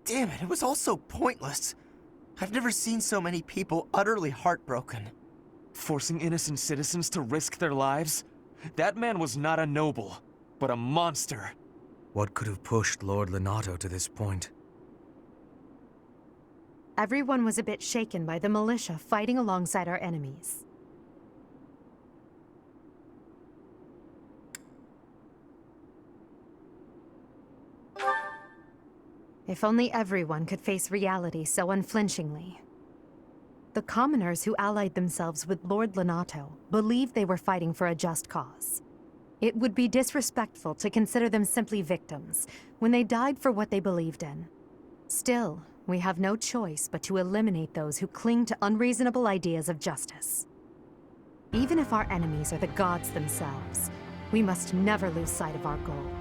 Damn it, it was all so pointless. I've never seen so many people utterly heartbroken. Forcing innocent citizens to risk their lives? That man was not a noble, but a monster. What could have pushed Lord Lenato to this point? Everyone was a bit shaken by the militia fighting alongside our enemies. If only everyone could face reality so unflinchingly. The commoners who allied themselves with Lord Lenato believed they were fighting for a just cause. It would be disrespectful to consider them simply victims when they died for what they believed in. Still, we have no choice but to eliminate those who cling to unreasonable ideas of justice. Even if our enemies are the gods themselves, we must never lose sight of our goal.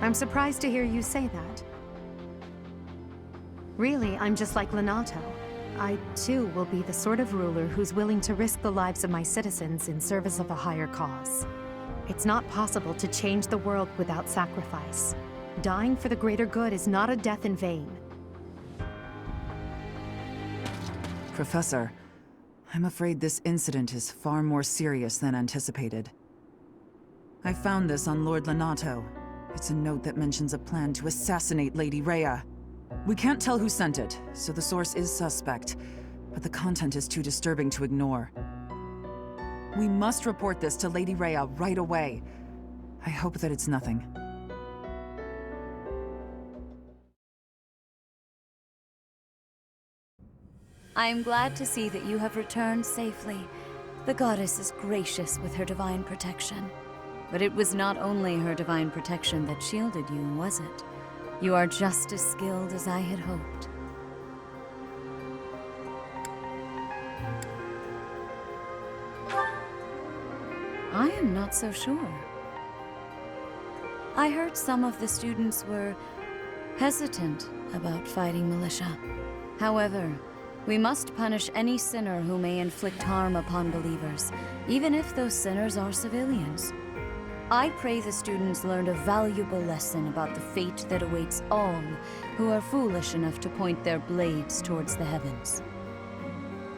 I'm surprised to hear you say that. Really, I'm just like Lenato. I, too, will be the sort of ruler who's willing to risk the lives of my citizens in service of a higher cause. It's not possible to change the world without sacrifice. Dying for the greater good is not a death in vain. Professor, I'm afraid this incident is far more serious than anticipated. I found this on Lord Lenato. It's a note that mentions a plan to assassinate Lady Rhea. We can't tell who sent it, so the source is suspect, but the content is too disturbing to ignore. We must report this to Lady Rhea right away. I hope that it's nothing. I am glad to see that you have returned safely. The goddess is gracious with her divine protection. But it was not only her divine protection that shielded you, was it? You are just as skilled as I had hoped. I am not so sure. I heard some of the students were hesitant about fighting militia. However, we must punish any sinner who may inflict harm upon believers, even if those sinners are civilians. I pray the students learned a valuable lesson about the fate that awaits all who are foolish enough to point their blades towards the heavens.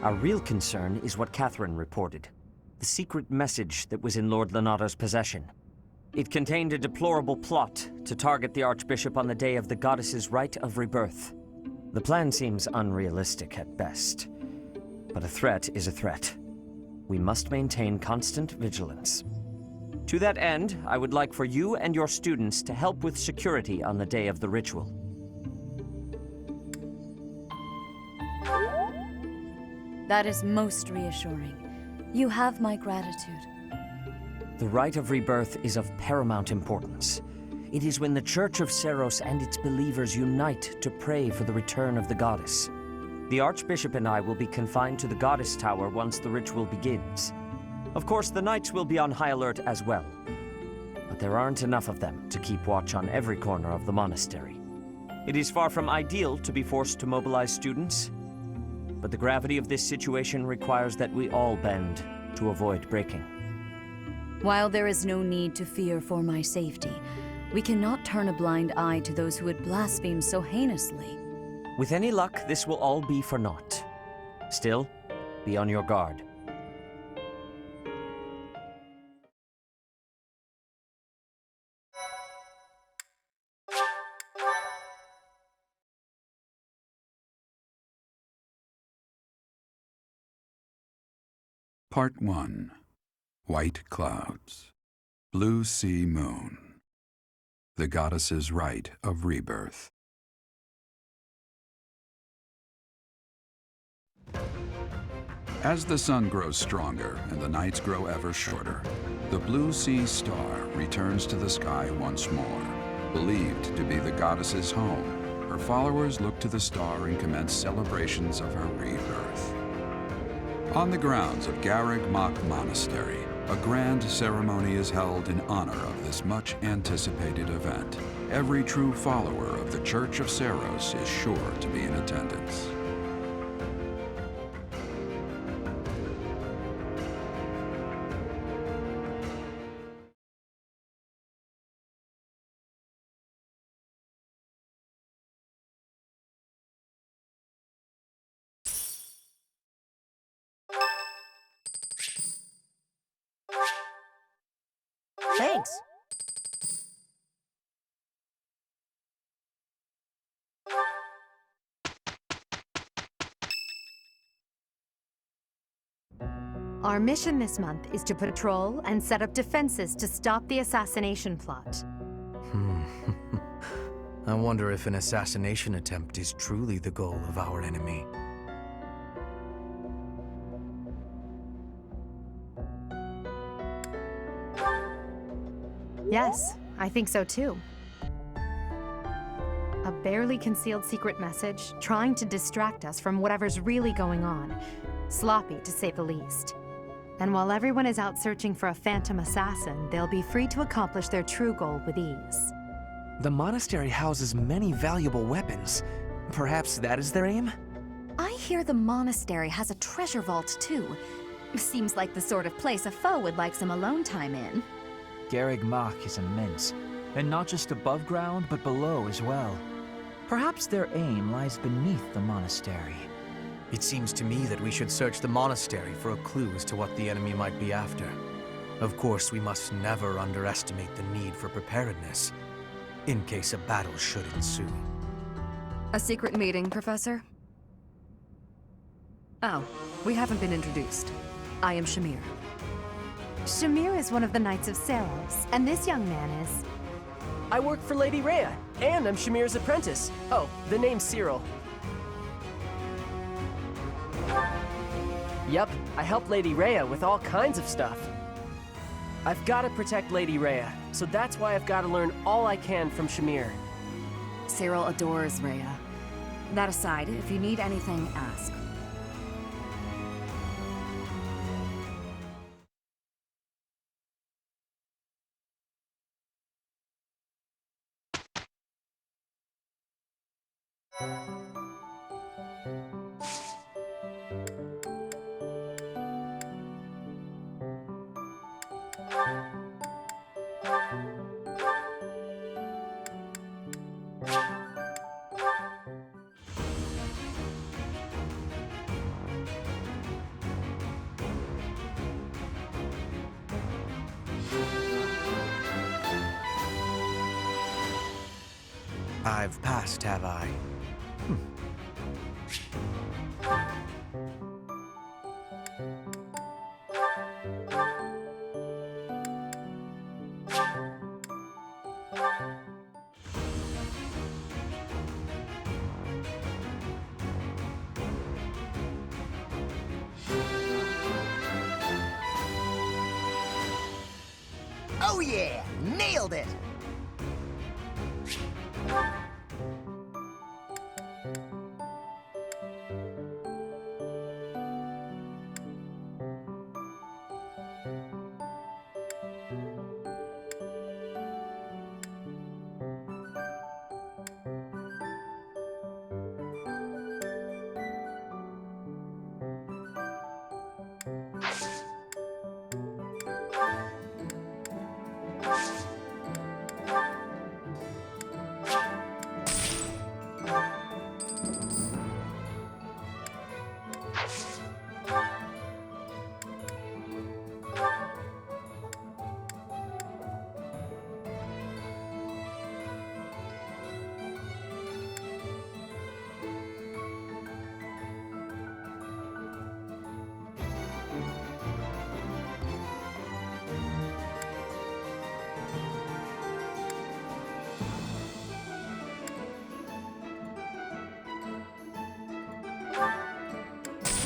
Our real concern is what Catherine reported. The secret message that was in Lord Lenato's possession. It contained a deplorable plot to target the Archbishop on the day of the goddess's Rite of Rebirth. The plan seems unrealistic at best, but a threat is a threat. We must maintain constant vigilance. To that end, I would like for you and your students to help with security on the day of the ritual. That is most reassuring. You have my gratitude. The Rite of Rebirth is of paramount importance. It is when the Church of Seiros and its believers unite to pray for the return of the goddess. The Archbishop and I will be confined to the Goddess Tower once the ritual begins. Of course, the knights will be on high alert as well. But there aren't enough of them to keep watch on every corner of the monastery. It is far from ideal to be forced to mobilize students, but the gravity of this situation requires that we all bend to avoid breaking. While there is no need to fear for my safety, we cannot turn a blind eye to those who would blaspheme so heinously. With any luck, this will all be for naught. Still, be on your guard. Part 1. White Clouds. Blue Sea Moon. The Goddess's Rite of Rebirth. As the sun grows stronger and the nights grow ever shorter, the Blue Sea Star returns to the sky once more. Believed to be the goddess's home, her followers look to the star and commence celebrations of her rebirth. On the grounds of Garreg Mach Monastery, a grand ceremony is held in honor of this much-anticipated event. Every true follower of the Church of Seiros is sure to be in attendance. Thanks. Our mission this month is to patrol and set up defenses to stop the assassination plot. I wonder if an assassination attempt is truly the goal of our enemy. Yes, I think so too. A barely concealed secret message trying to distract us from whatever's really going on. Sloppy, to say the least. And while everyone is out searching for a phantom assassin, they'll be free to accomplish their true goal with ease. The monastery houses many valuable weapons. Perhaps that is their aim? I hear the monastery has a treasure vault, too. Seems like the sort of place a foe would like some alone time in. Garreg Mach is immense, and not just above ground, but below as well. Perhaps their aim lies beneath the monastery. It seems to me that we should search the monastery for a clue as to what the enemy might be after. Of course, we must never underestimate the need for preparedness, in case a battle should ensue. A secret meeting, Professor? Oh, we haven't been introduced. I am Shamir. Shamir is one of the Knights of Saros, and this young man is... I work for Lady Rhea, and I'm Shamir's apprentice. Oh, the name's Cyril. Yep, I help Lady Rhea with all kinds of stuff. I've got to protect Lady Rhea, so that's why I've got to learn all I can from Shamir. Cyril adores Rhea. That aside, if you need anything, ask. I've passed, have I? Oh yeah! Nailed it!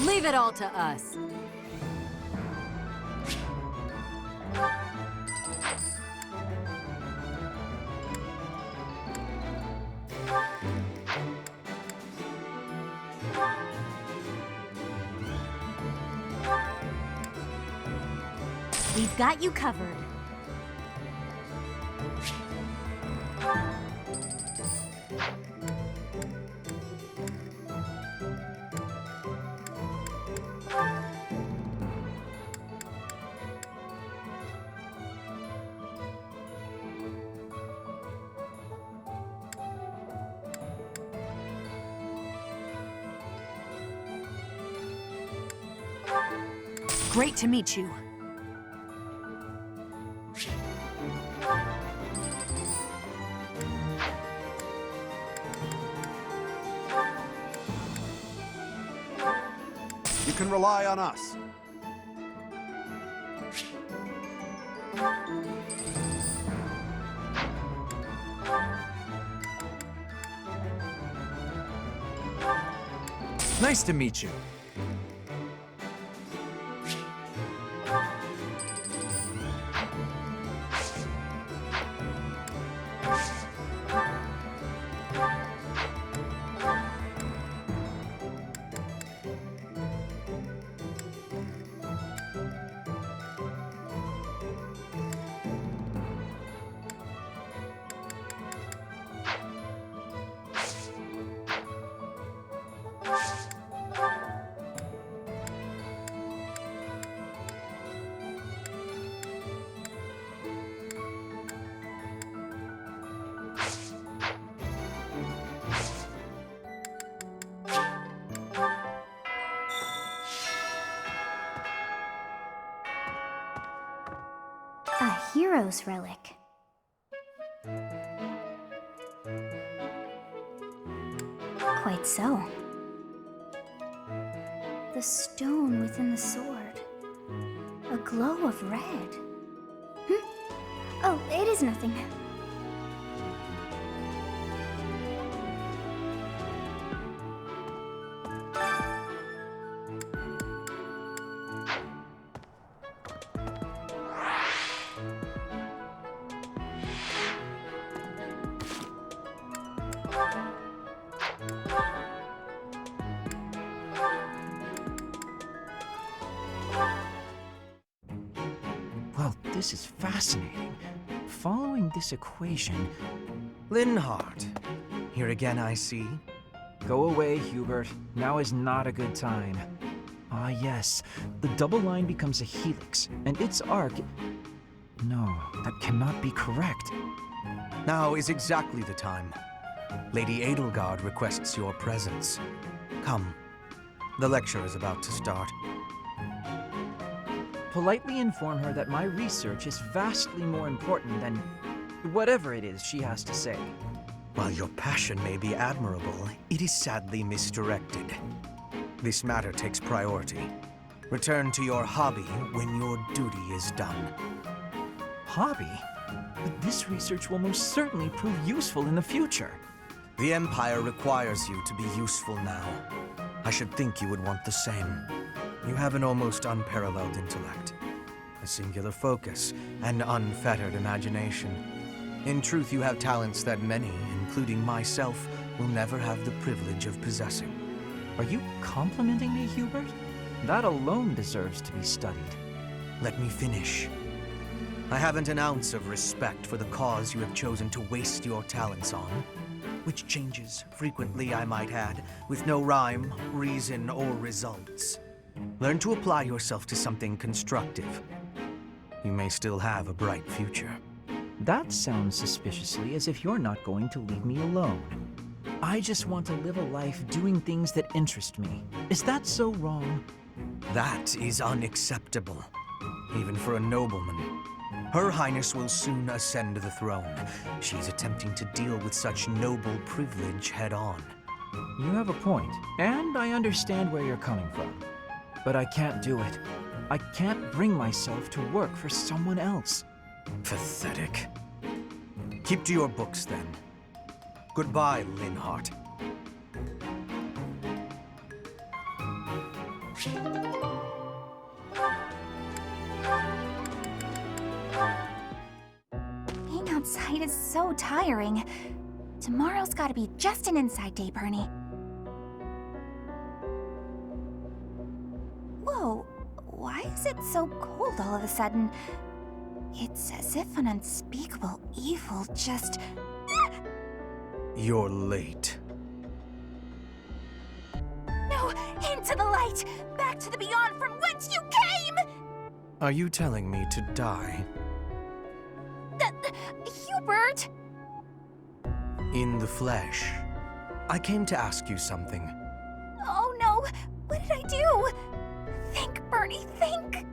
Leave it all to us. We've got you covered. Great to meet you. You can rely on us. Nice to meet you. A hero's relic. Quite so. The stone within the sword. A glow of red. Oh, it is nothing. Well, this is fascinating. Following this equation... Linhardt. Here again, I see. Go away, Hubert. Now is not a good time. Ah, yes. The double line becomes a helix, and its arc... No, that cannot be correct. Now is exactly the time. Lady Edelgard requests your presence. Come. The lecture is about to start. Politely inform her that my research is vastly more important than whatever it is she has to say. While your passion may be admirable, it is sadly misdirected. This matter takes priority. Return to your hobby when your duty is done. Hobby? But this research will most certainly prove useful in the future. The Empire requires you to be useful now. I should think you would want the same. You have an almost unparalleled intellect, a singular focus, and unfettered imagination. In truth, you have talents that many, including myself, will never have the privilege of possessing. Are you complimenting me, Hubert? That alone deserves to be studied. Let me finish. I haven't an ounce of respect for the cause you have chosen to waste your talents on, which changes frequently, I might add, with no rhyme, reason, or results. Learn to apply yourself to something constructive. You may still have a bright future. That sounds suspiciously as if you're not going to leave me alone. I just want to live a life doing things that interest me. Is that so wrong? That is unacceptable, even for a nobleman. Her Highness will soon ascend the throne. She's attempting to deal with such noble privilege head-on. You have a point, and I understand where you're coming from. But I can't do it. I can't bring myself to work for someone else. Pathetic. Keep to your books, then. Goodbye, Linhardt. Being outside is so tiring. Tomorrow's gotta be just an inside day, Bernie. Whoa, why is it so cold all of a sudden? It's as if an unspeakable evil just... You're late. No! Into the light! Back to the beyond from whence you came! Are you telling me to die? Hubert! In the flesh. I came to ask you something. Oh no! What did I do? Think, Bernie, think!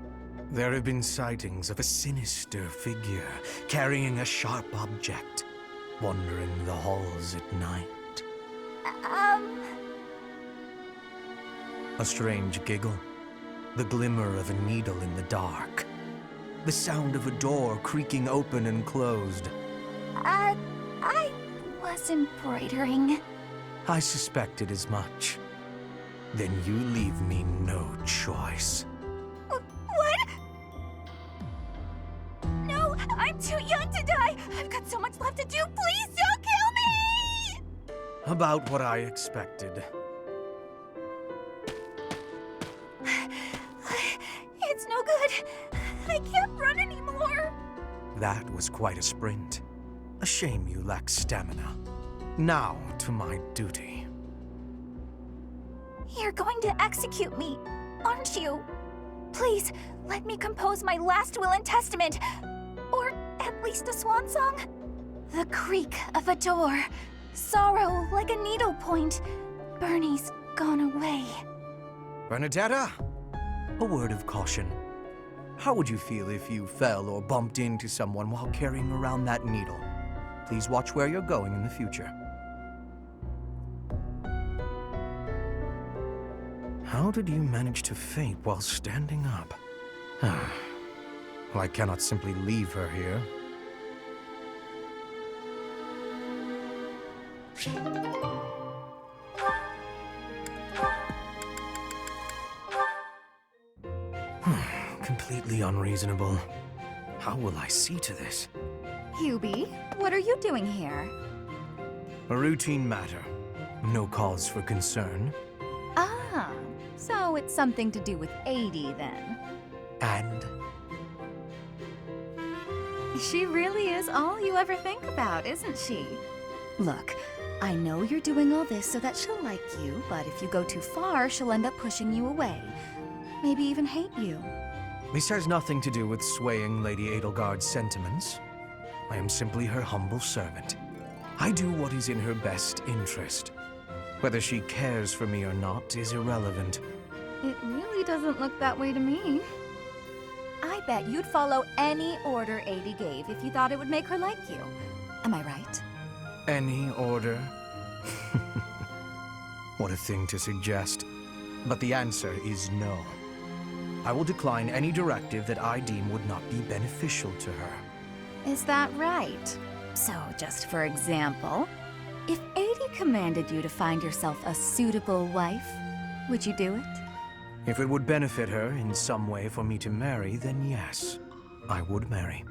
There have been sightings of a sinister figure carrying a sharp object, wandering the halls at night. A strange giggle. The glimmer of a needle in the dark. The sound of a door creaking open and closed. I was embroidering. I suspected as much. Then you leave me no choice. What? No, I'm too young to die. I've got so much left to do. Please don't kill me! About what I expected. It's no good. I can't run anymore. That was quite a sprint. A shame you lack stamina. Now to my duty. You're going to execute me, aren't you? Please, let me compose my last will and testament. Or at least a swan song. The creak of a door. Sorrow like a needle point. Bernie's gone away. Bernadetta, a word of caution. How would you feel if you fell or bumped into someone while carrying around that needle? Please watch where you're going in the future. How did you manage to faint while standing up? Well, I cannot simply leave her here. Completely unreasonable. How will I see to this? Hubie, what are you doing here? A routine matter. No cause for concern. Ah, so it's something to do with 80 then. And She really is all you ever think about, isn't she? Look, I know you're doing all this so that she'll like you, but if you go too far, she'll end up pushing you away. Maybe even hate you. this has nothing to do with swaying Lady Edelgard's sentiments. I am simply her humble servant. I do what is in her best interest. Whether she cares for me or not is irrelevant. It really doesn't look that way to me. I bet you'd follow any order Adie gave if you thought it would make her like you. Am I right? Any order? What a thing to suggest. But the answer is no. I will decline any directive that I deem would not be beneficial to her. Is that right? So, just for example, if Adie commanded you to find yourself a suitable wife, would you do it? If it would benefit her in some way for me to marry, then yes, I would marry.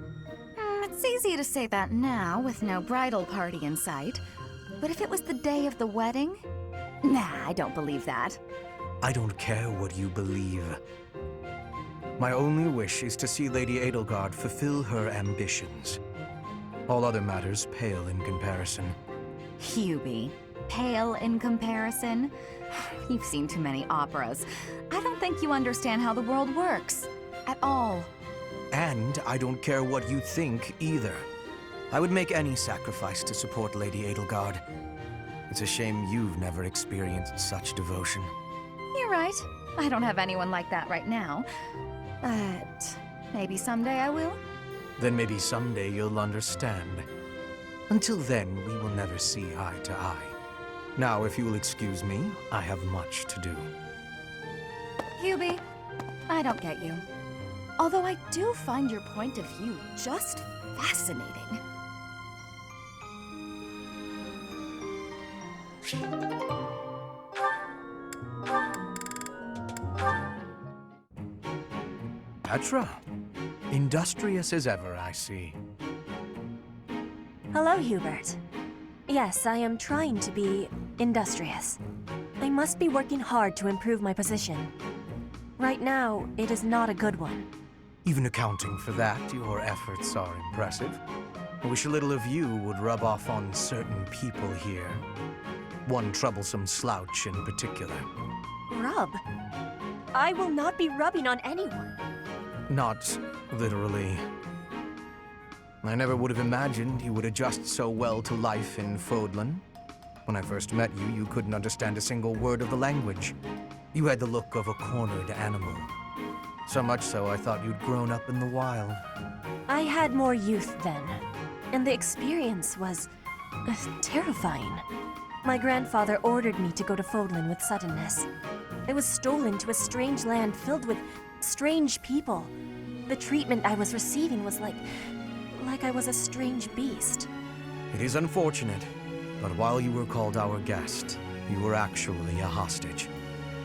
It's easy to say that now with no bridal party in sight. But if it was the day of the wedding? Nah, I don't believe that. I don't care what you believe. My only wish is to see Lady Edelgard fulfill her ambitions. All other matters pale in comparison. Hubie, pale in comparison? You've seen too many operas. I don't think you understand how the world works. At all. And I don't care what you think either. I would make any sacrifice to support Lady Edelgard. It's a shame you've never experienced such devotion. You're right. I don't have anyone like that right now. But maybe someday I will. Then maybe someday you'll understand. Until then, we will never see eye to eye. Now, if you will excuse me, I have much to do. Hubie, I don't get you. Although I do find your point of view just fascinating. Petra, industrious as ever, I see. Hello, Hubert. Yes, I am trying to be industrious. I must be working hard to improve my position. Right now, it is not a good one. Even accounting for that, your efforts are impressive. I wish a little of you would rub off on certain people here. One troublesome slouch in particular. Rub? I will not be rubbing on anyone. Not literally. I never would have imagined you would adjust so well to life in Fodlan. When I first met you, you couldn't understand a single word of the language. You had the look of a cornered animal. So much so, I thought you'd grown up in the wild. I had more youth then, and the experience was terrifying. My grandfather ordered me to go to Fodlan with suddenness, I was stolen to a strange land filled with strange people. The treatment I was receiving was like I was a strange beast. It is unfortunate, but while you were called our guest, you were actually a hostage.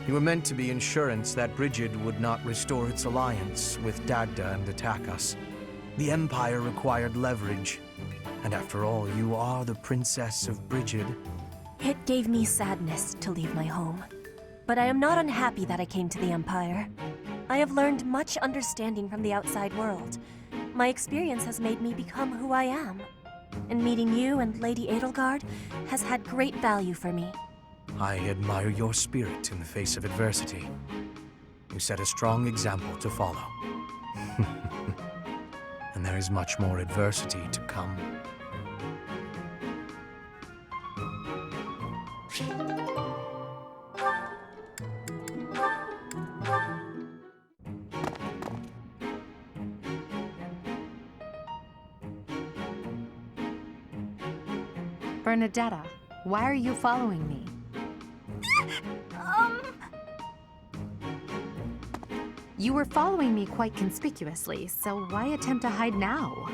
You were meant to be insurance that Brigid would not restore its alliance with Dagda and attack us. The Empire required leverage, and after all, you are the Princess of Brigid. It gave me sadness to leave my home. But I am not unhappy that I came to the Empire. I have learned much understanding from the outside world. My experience has made me become who I am. And meeting you and Lady Edelgard has had great value for me. I admire your spirit in the face of adversity. You set a strong example to follow. And there is much more adversity to come. Bernadetta, why are you following me? You were following me quite conspicuously, so why attempt to hide now?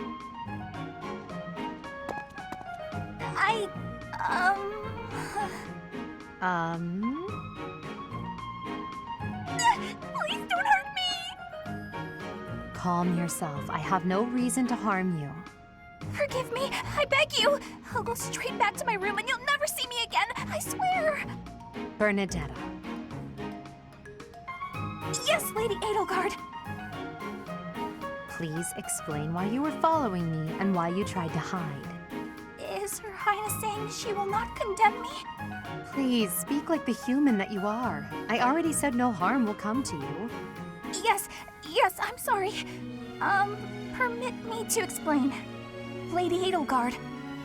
Please don't hurt me! Calm yourself. I have no reason to harm you. Forgive me, I beg you! I'll go straight back to my room and you'll never see me again, I swear! Bernadetta. Yes, Lady Edelgard! Please explain why you were following me and why you tried to hide. Is Her Highness saying she will not condemn me? Please, speak like the human that you are. I already said no harm will come to you. Yes, I'm sorry. Permit me to explain. Lady Edelgard,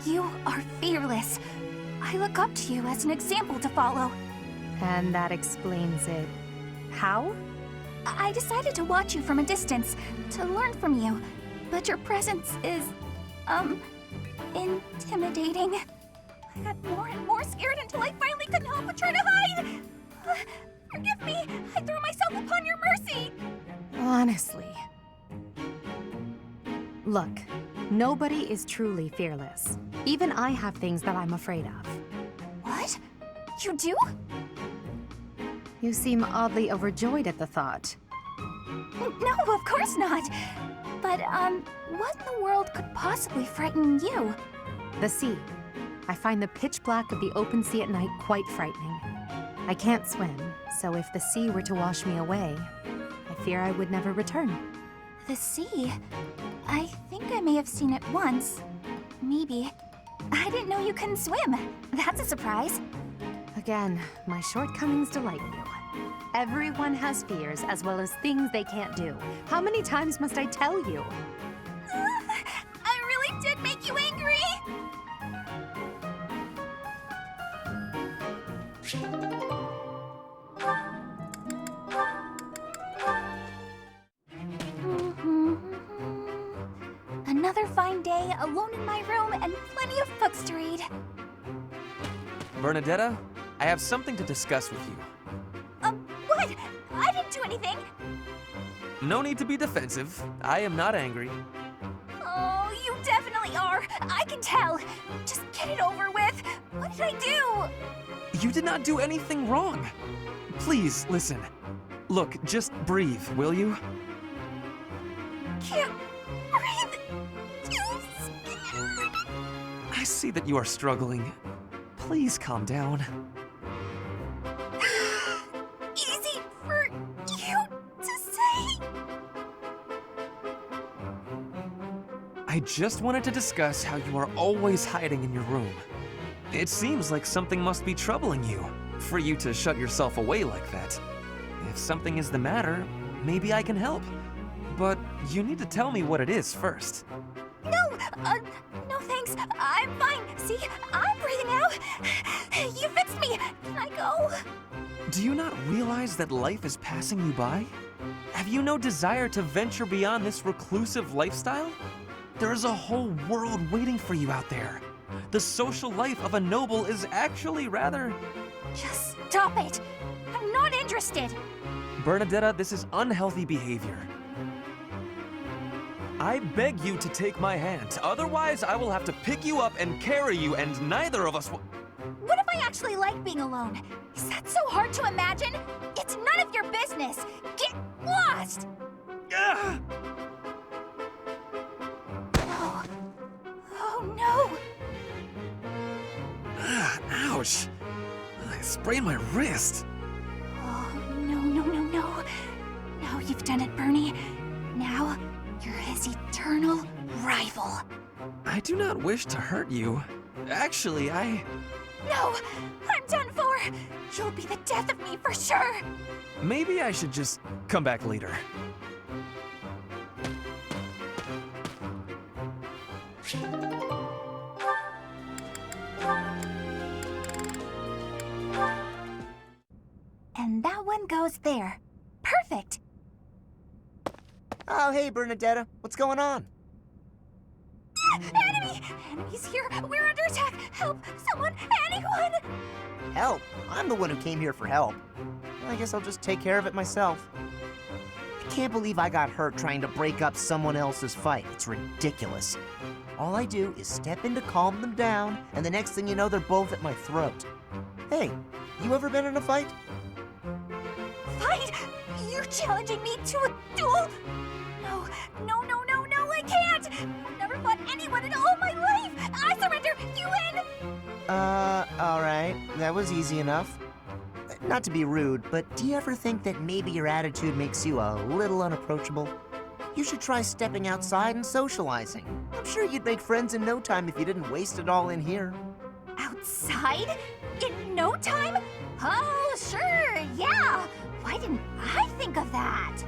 you are fearless. I look up to you as an example to follow. And that explains it. How? I decided to watch you from a distance, to learn from you. But your presence is, intimidating. I got more and more scared until I finally couldn't help but try to hide. Forgive me, I threw myself upon your mercy. Honestly. Look, nobody is truly fearless. Even I have things that I'm afraid of. What? You do? You seem oddly overjoyed at the thought. No, of course not. But, what in the world could possibly frighten you? The sea. I find the pitch black of the open sea at night quite frightening. I can't swim, so if the sea were to wash me away, I fear I would never return. The sea? I think I may have seen it once. Maybe. I didn't know you couldn't swim. That's a surprise. Again, my shortcomings delight you. Everyone has fears as well as things they can't do. How many times must I tell you? I really did make you angry! Another fine day, alone in my room, and plenty of books to read. Bernadetta, I have something to discuss with you. What? I didn't do anything! No need to be defensive. I am not angry. Oh, you definitely are! I can tell! Just get it over with! What did I do? You did not do anything wrong. Please, listen. Look, just breathe, will you? Can't breathe! Too scared! I see that you are struggling. Please calm down. Easy for you to say? I just wanted to discuss how you are always hiding in your room. It seems like something must be troubling you, for you to shut yourself away like that. If something is the matter, maybe I can help. But you need to tell me what it is first. No thanks. I'm fine. See, I'm breathing out. You fixed me. Can I go? Do you not realize that life is passing you by? Have you no desire to venture beyond this reclusive lifestyle? There is a whole world waiting for you out there. The social life of a noble is actually rather... Just stop it. I'm I'm not interested. Bernadetta, this is unhealthy behavior. I beg you to take my hand. Otherwise, I will have to pick you up and carry you, and neither of us will... What if I actually like being alone? Is that so hard to imagine? It's none of your business. Get lost! Ugh! Oh, oh no! Ouch! I sprained my wrist. Oh, no, no, no, no. Now you've done it, Bernie. Now, you're his eternal rival. I do not wish to hurt you. Actually, No! I'm done for! You'll be the death of me for sure! Maybe I should just come back later. And that one goes there. Perfect! Oh, hey, Bernadetta. What's going on? Enemy! Enemy's here! We're under attack! Help! Someone! Anyone! Help? I'm the one who came here for help. I guess I'll just take care of it myself. I can't believe I got hurt trying to break up someone else's fight. It's ridiculous. All I do is step in to calm them down, and the next thing you know, they're both at my throat. Hey, you ever been in a fight? Fight? You're challenging me to a duel? No, no, no, no, no, I can't! I've never fought anyone in all my life! I surrender! You win! Alright. That was easy enough. Not to be rude, but do you ever think that maybe your attitude makes you a little unapproachable? You should try stepping outside and socializing. I'm sure you'd make friends in no time if you didn't waste it all in here. Outside? In no time? Oh, sure, yeah! Why didn't I think of that?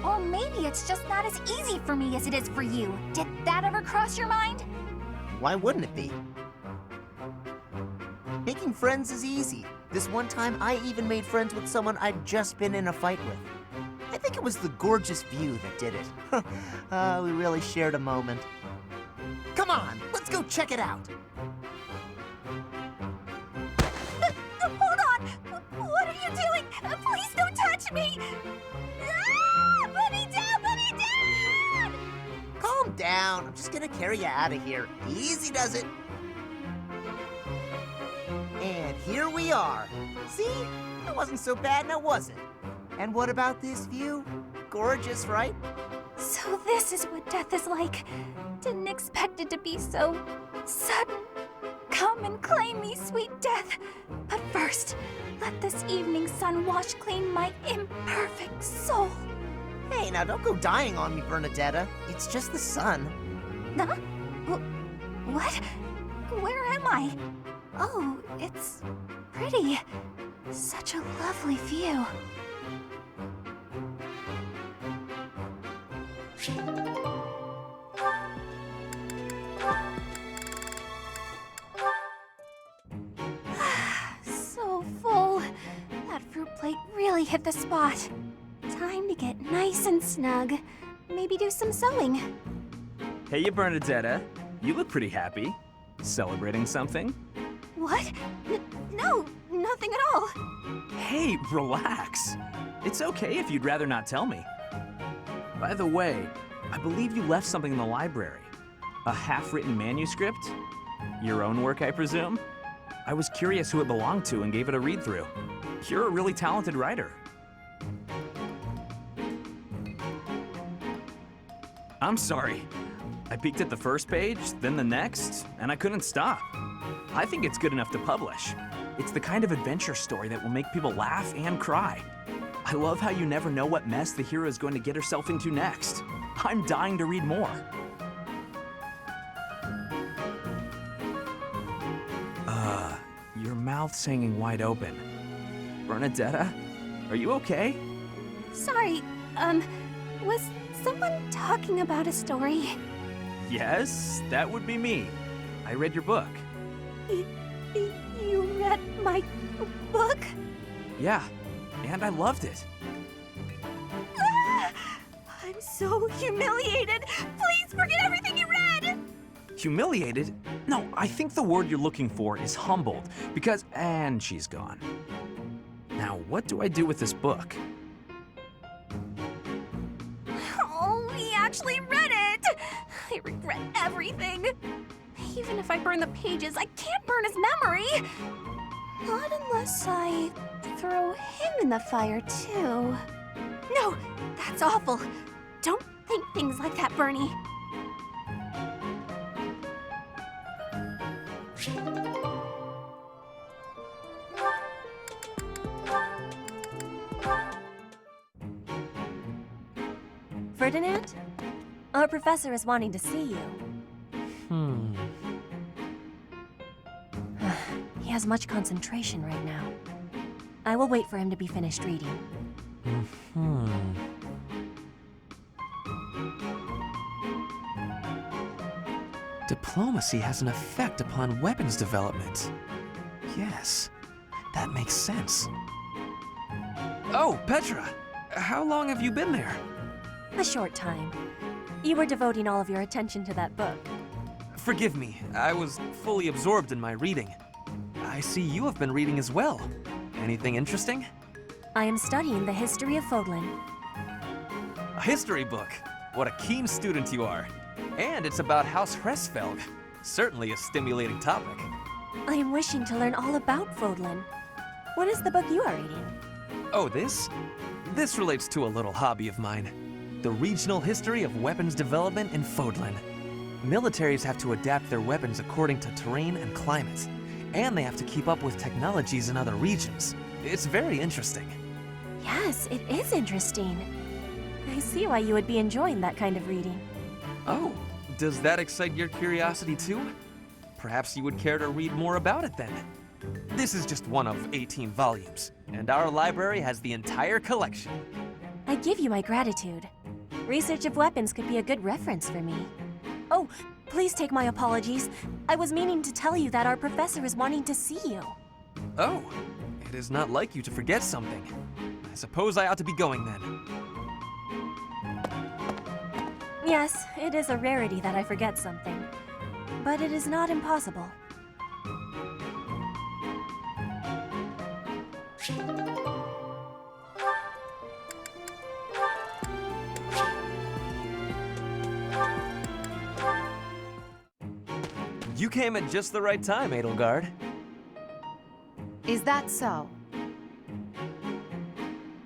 Or maybe it's just not as easy for me as it is for you. Did that ever cross your mind? Why wouldn't it be? Making friends is easy. This one time, I even made friends with someone I'd just been in a fight with. I think it was the gorgeous view that did it. We really shared a moment. Come on, let's go check it out. Hold on! What are you doing? Please don't touch me! Ah! Put me down! Put me down! Calm down. I'm just gonna carry you out of here. Easy does it. And here we are. See? It wasn't so bad now, was it? And what about this view? Gorgeous, right? So this is what death is like. Didn't expect it to be so sudden. Come and claim me, sweet death. But first, let this evening sun wash clean my imperfect soul. Hey, now don't go dying on me, Bernadetta. It's just the sun. Huh? What? Where am I? Oh, it's pretty. Such a lovely view. So full. That fruit plate really hit the spot. Time to get nice and snug. Maybe do some sewing. Hey, you Bernadetta. You look pretty happy. Celebrating something? What? No, nothing at all. Hey, relax. It's okay if you'd rather not tell me. By the way, I believe you left something in the library. A half-written manuscript? Your own work, I presume? I was curious who it belonged to and gave it a read-through. You're a really talented writer. I'm sorry. I peeked at the first page, then the next, and I couldn't stop. I think it's good enough to publish. It's the kind of adventure story that will make people laugh and cry. I love how you never know what mess the hero is going to get herself into next. I'm dying to read more. Your mouth's hanging wide open. Bernadetta, are you okay? Sorry, was someone talking about a story? Yes, that would be me. I read your book. You read my book? Yeah, and I loved it. Ah! I'm so humiliated. Please forget everything you read. Humiliated? No, I think the word you're looking for is humbled, because... And she's gone. Now, what do I do with this book? Oh, he actually read it! I regret everything. Even if I burn the pages, I can't burn his memory. Not unless I throw him in the fire, too. No, that's awful. Don't think things like that, Bernie. Ferdinand? Our professor is wanting to see you. He has much concentration right now. I will wait for him to be finished reading. Diplomacy has an effect upon weapons development. Yes, that makes sense. Oh, Petra! How long have you been there? A short time. You were devoting all of your attention to that book. Forgive me, I was fully absorbed in my reading. I see you have been reading as well. Anything interesting? I am studying the history of Fodlan. A history book? What a keen student you are. And it's about House Hresfelg. Certainly a stimulating topic. I am wishing to learn all about Fodlan. What is the book you are reading? Oh, this? This relates to a little hobby of mine. The regional history of weapons development in Fodlan. Militaries have to adapt their weapons according to terrain and climate. And they have to keep up with technologies in other regions. It's very interesting. Yes, it is interesting. I see why you would be enjoying that kind of reading. Oh, does that excite your curiosity too? Perhaps you would care to read more about it then. This is just one of 18 volumes, and our library has the entire collection. I give you my gratitude. Research of weapons could be a good reference for me. Oh, please take my apologies. I was meaning to tell you that our professor is wanting to see you. Oh, it is not like you to forget something. I suppose I ought to be going then. Yes, it is a rarity that I forget something. But it is not impossible. You came at just the right time, Edelgard. Is that so?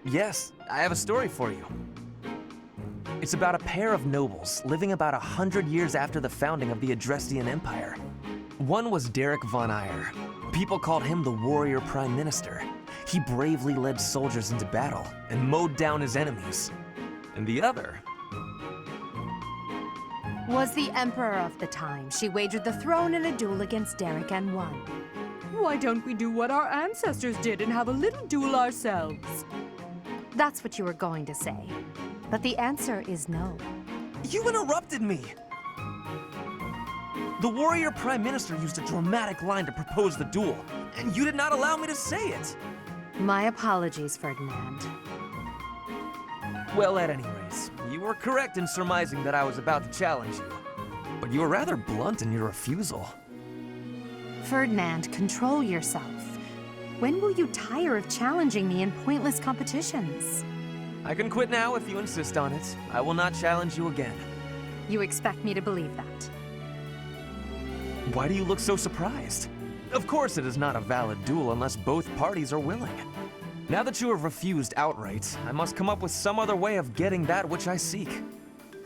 Yes, I have a story for you. It's about a pair of nobles living about 100 years after the founding of the Adrestian Empire. One was Derek von Eyre. People called him the Warrior Prime Minister. He bravely led soldiers into battle and mowed down his enemies. And the other Was the Emperor of the time. She wagered the throne in a duel against Derek and won. Why don't we do what our ancestors did and have a little duel ourselves? That's what you were going to say. But the answer is no. You interrupted me! The Warrior Prime Minister used a dramatic line to propose the duel, and you did not allow me to say it! My apologies, Ferdinand. Well, at any rate, you were correct in surmising that I was about to challenge you. But you were rather blunt in your refusal. Ferdinand, control yourself. When will you tire of challenging me in pointless competitions? I can quit now if you insist on it. I will not challenge you again. You expect me to believe that? Why do you look so surprised? Of course it is not a valid duel unless both parties are willing. Now that you have refused outright, I must come up with some other way of getting that which I seek.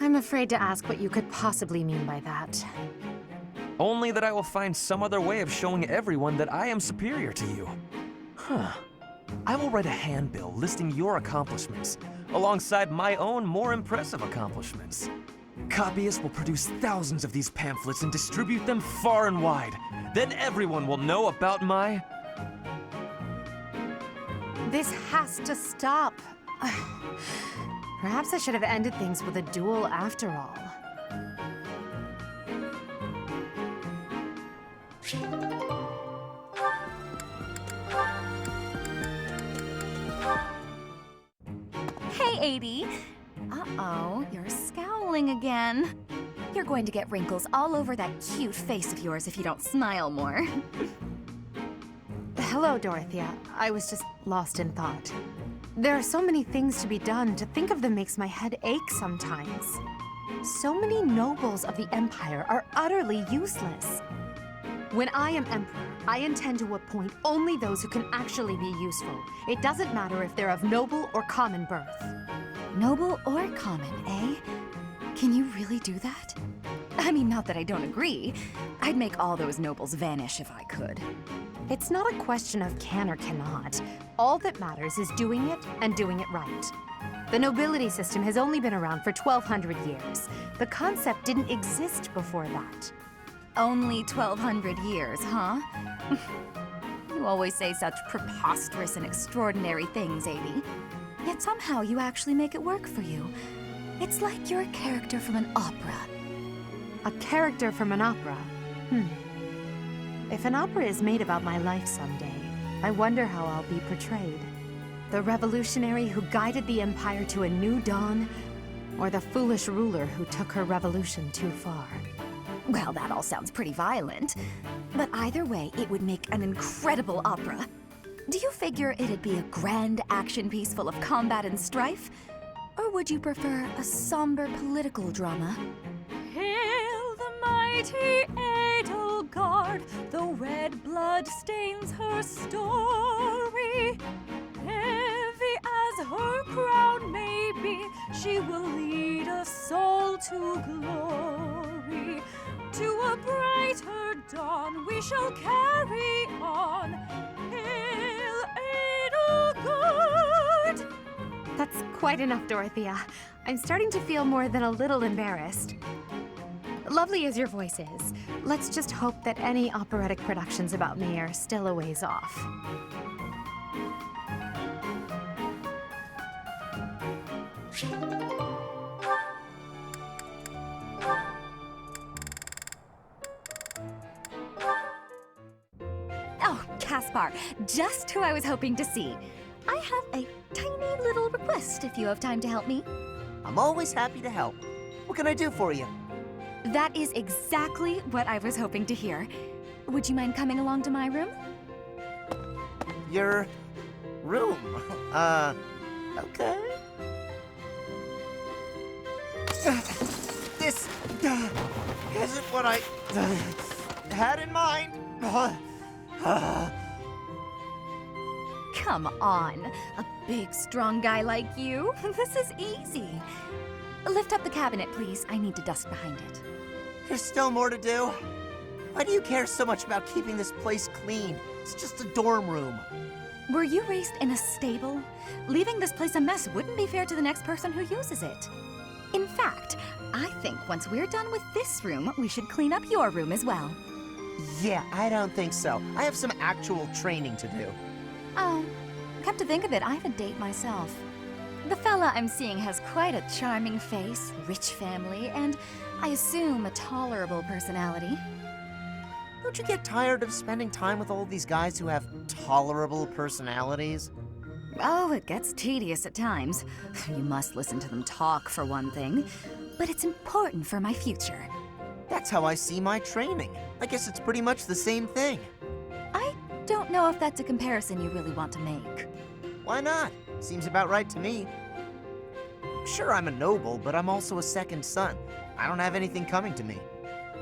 I'm afraid to ask what you could possibly mean by that. Only that I will find some other way of showing everyone that I am superior to you. I will write a handbill listing your accomplishments, alongside my own more impressive accomplishments. Copyists will produce thousands of these pamphlets and distribute them far and wide. Then everyone will know about my... This has to stop. Perhaps I should have ended things with a duel after all. Hey, Adie. Uh-oh, you're scowling again. You're going to get wrinkles all over that cute face of yours if you don't smile more. Hello, Dorothea. I was just lost in thought. There are so many things to be done. To think of them makes my head ache sometimes. So many nobles of the Empire are utterly useless. When I am Emperor, I intend to appoint only those who can actually be useful. It doesn't matter if they're of noble or common birth. Noble or common, eh? Can you really do that? I mean, not that I don't agree. I'd make all those nobles vanish if I could. It's not a question of can or cannot. All that matters is doing it and doing it right. The nobility system has only been around for 1,200 years. The concept didn't exist before that. Only 1,200 years, huh? You always say such preposterous and extraordinary things, Amy. Yet somehow you actually make it work for you. It's like you're a character from an opera. A character from an opera? If an opera is made about my life someday, I wonder how I'll be portrayed. The revolutionary who guided the Empire to a new dawn, or the foolish ruler who took her revolution too far? Well, that all sounds pretty violent. But either way, it would make an incredible opera. Do you figure it'd be a grand action piece full of combat and strife? Or would you prefer a somber political drama? Hail the mighty Edelgard, the red blood stains her story. Heavy as her crown may be, she will lead us all to glory. To a brighter dawn we shall carry on. Hail Edelgard! That's quite enough, Dorothea. I'm starting to feel more than a little embarrassed. Lovely as your voice is, let's just hope that any operatic productions about me are still a ways off. Oh, Caspar, just who I was hoping to see. I have a tiny little request if you have time to help me. I'm always happy to help. What can I do for you? That is exactly what I was hoping to hear. Would you mind coming along to my room? Your room? Okay. This isn't what I had in mind. Come on, a big, strong guy like you. This is easy. Lift up the cabinet, please. I need to dust behind it. There's still more to do. Why do you care so much about keeping this place clean? It's just a dorm room. Were you raised in a stable? Leaving this place a mess wouldn't be fair to the next person who uses it. In fact, I think once we're done with this room, we should clean up your room as well. Yeah, I don't think so. I have some actual training to do. Oh, come to think of it, I have a date myself. The fella I'm seeing has quite a charming face, rich family, and I assume a tolerable personality. Don't you get tired of spending time with all these guys who have tolerable personalities? Oh, it gets tedious at times. You must listen to them talk, for one thing. But it's important for my future. That's how I see my training. I guess it's pretty much the same thing. I don't know if that's a comparison you really want to make. Why not? Seems about right to me. Sure, I'm a noble, but I'm also a second son. I don't have anything coming to me.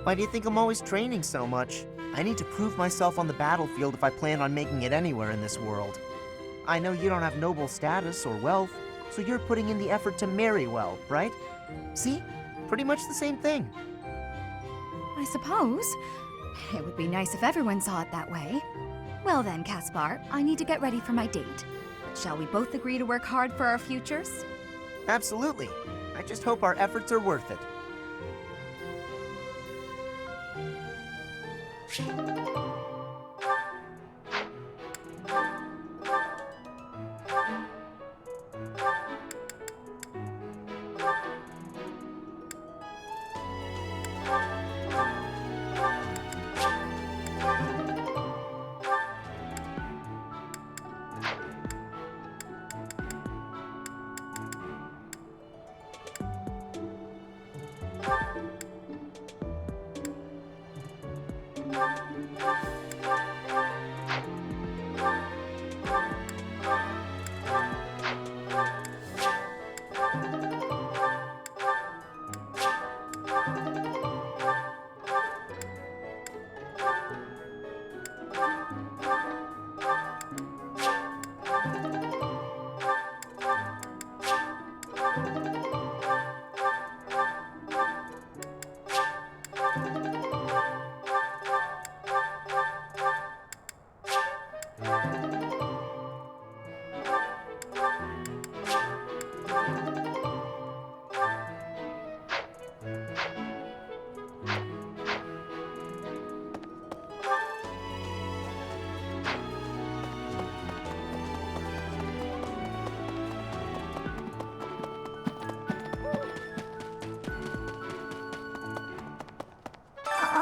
Why do you think I'm always training so much? I need to prove myself on the battlefield if I plan on making it anywhere in this world. I know you don't have noble status or wealth, so you're putting in the effort to marry well, right? See? Pretty much the same thing. I suppose. It would be nice if everyone saw it that way. Well then, Caspar, I need to get ready for my date. Shall we both agree to work hard for our futures? Absolutely. I just hope our efforts are worth it.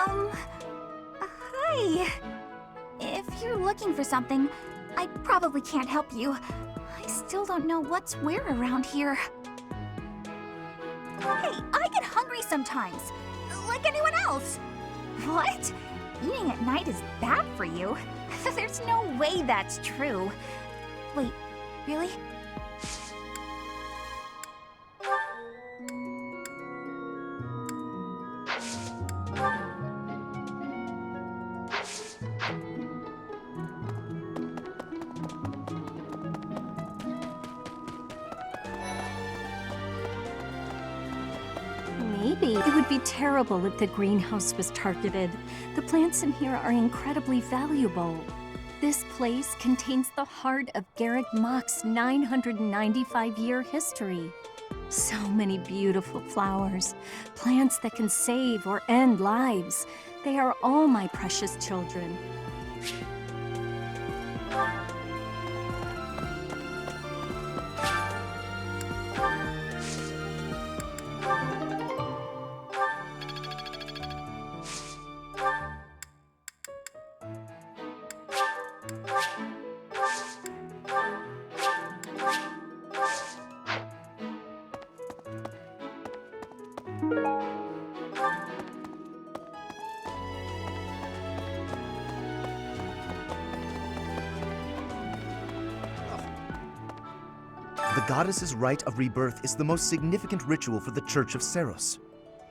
Hi. If you're looking for something, I probably can't help you. I still don't know what's where around here. Hey, I get hungry sometimes, like anyone else. What? Eating at night is bad for you? There's no way that's true. Wait, really? Maybe. It would be terrible if the greenhouse was targeted. The plants in here are incredibly valuable. This place contains the heart of Garreg Mach's 995-year history. So many beautiful flowers, plants that can save or end lives. They are all my precious children. The goddess's rite of rebirth is the most significant ritual for the Church of Seros.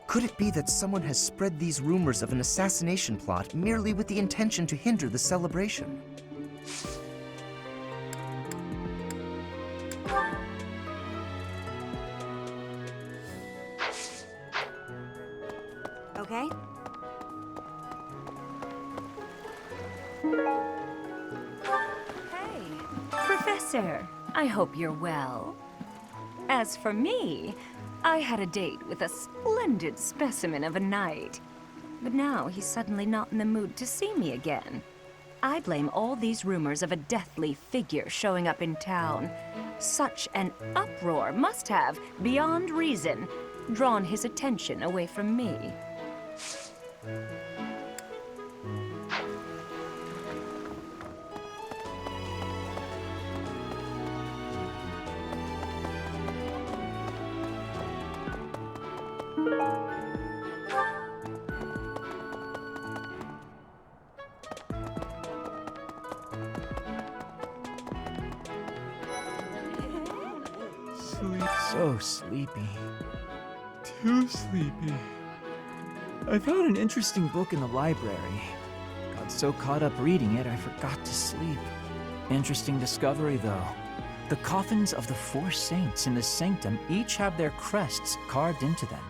Could it be that someone has spread these rumors of an assassination plot merely with the intention to hinder the celebration? Okay? Hey, Professor. I hope you're well. As for me, I had a date with a splendid specimen of a knight. But now he's suddenly not in the mood to see me again. I blame all these rumors of a deathly figure showing up in town. Such an uproar must have, beyond reason, drawn his attention away from me. So sleepy. Too sleepy. I found an interesting book in the library. Got so caught up reading it, I forgot to sleep. Interesting discovery, though. The coffins of the 4 saints in the sanctum each have their crests carved into them.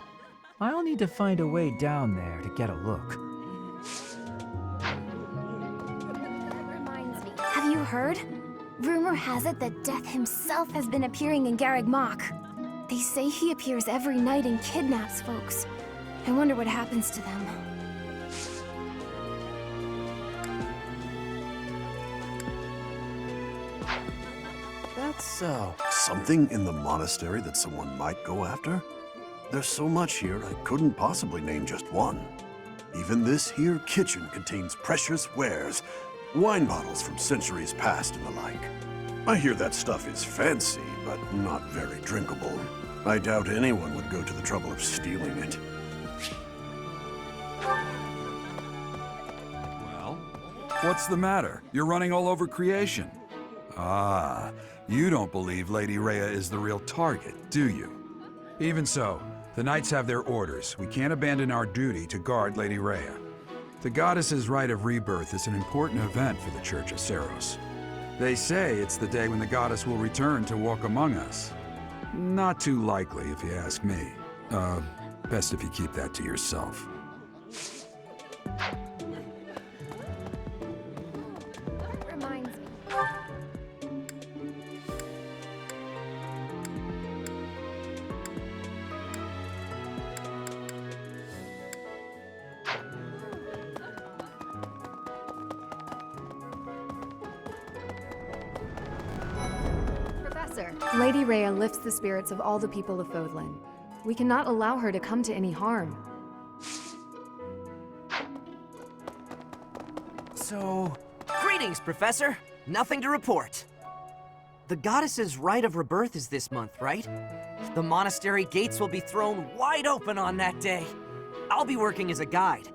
I'll need to find a way down there to get a look. Have you heard? Rumor has it that Death himself has been appearing in Garreg Mach. They say he appears every night and kidnaps folks. I wonder what happens to them. That's so. Something in the monastery that someone might go after? There's so much here, I couldn't possibly name just one. Even this here kitchen contains precious wares, wine bottles from centuries past and the like. I hear that stuff is fancy, but not very drinkable. I doubt anyone would go to the trouble of stealing it. Well, what's the matter? You're running all over creation. Ah, you don't believe Lady Rhea is the real target, do you? Even so, the Knights have their orders. We can't abandon our duty to guard Lady Rhea. The goddess's rite of rebirth is an important event for the Church of Seros. They say it's the day when the goddess will return to walk among us. Not too likely, if you ask me. Best if you keep that to yourself. Reminds me. Professor, Lady Rhea lifts the spirits of all the people of Fodlan. We cannot allow her to come to any harm. So... Greetings, Professor. Nothing to report. The goddess's Rite of Rebirth is this month, right? The monastery gates will be thrown wide open on that day. I'll be working as a guide.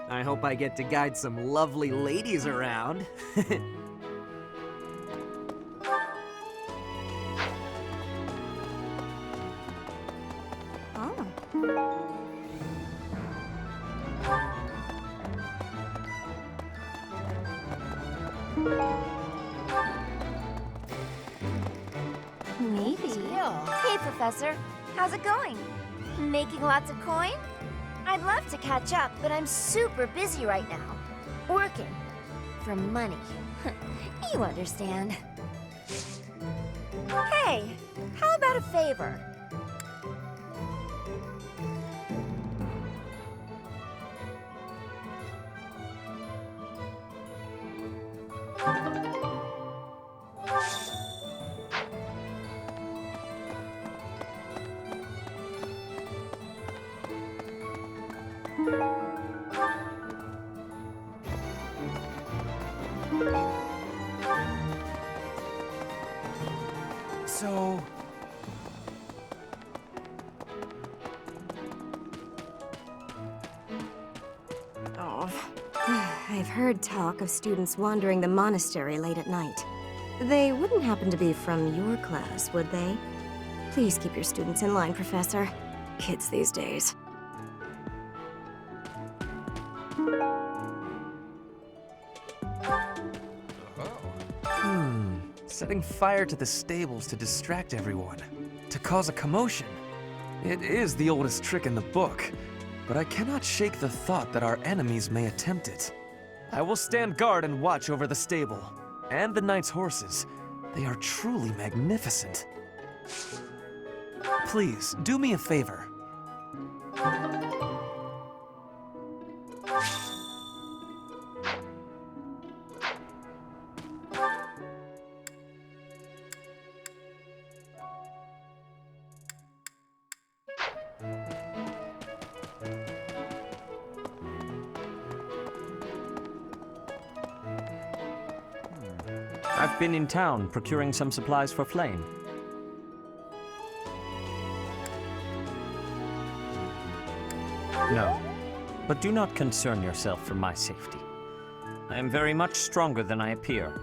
I hope I get to guide some lovely ladies around. Maybe. Hey, Professor. How's it going? Making lots of coin? I'd love to catch up, but I'm super busy right now. Working. For money. You understand. Hey, how about a favor? So... Oh. I've heard talk of students wandering the monastery late at night. They wouldn't happen to be from your class, would they? Please keep your students in line, Professor. Kids these days. Setting fire to the stables to distract everyone. To cause a commotion. It is the oldest trick in the book, but I cannot shake the thought that our enemies may attempt it. I will stand guard and watch over the stable. And the knight's horses. They are truly magnificent. Please, do me a favor. I've been in town procuring some supplies for Flame. No, but do not concern yourself for my safety. I am very much stronger than I appear.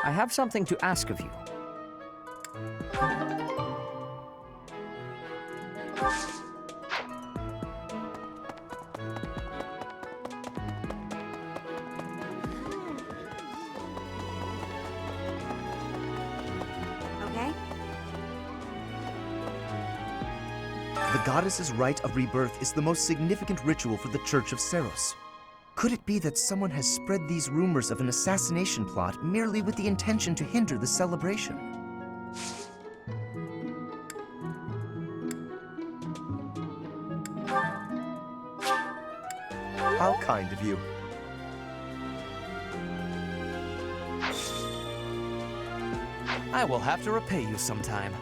I have something to ask of you. The goddess's Rite of Rebirth is the most significant ritual for the Church of Seros. Could it be that someone has spread these rumors of an assassination plot merely with the intention to hinder the celebration? How kind of you. I will have to repay you sometime.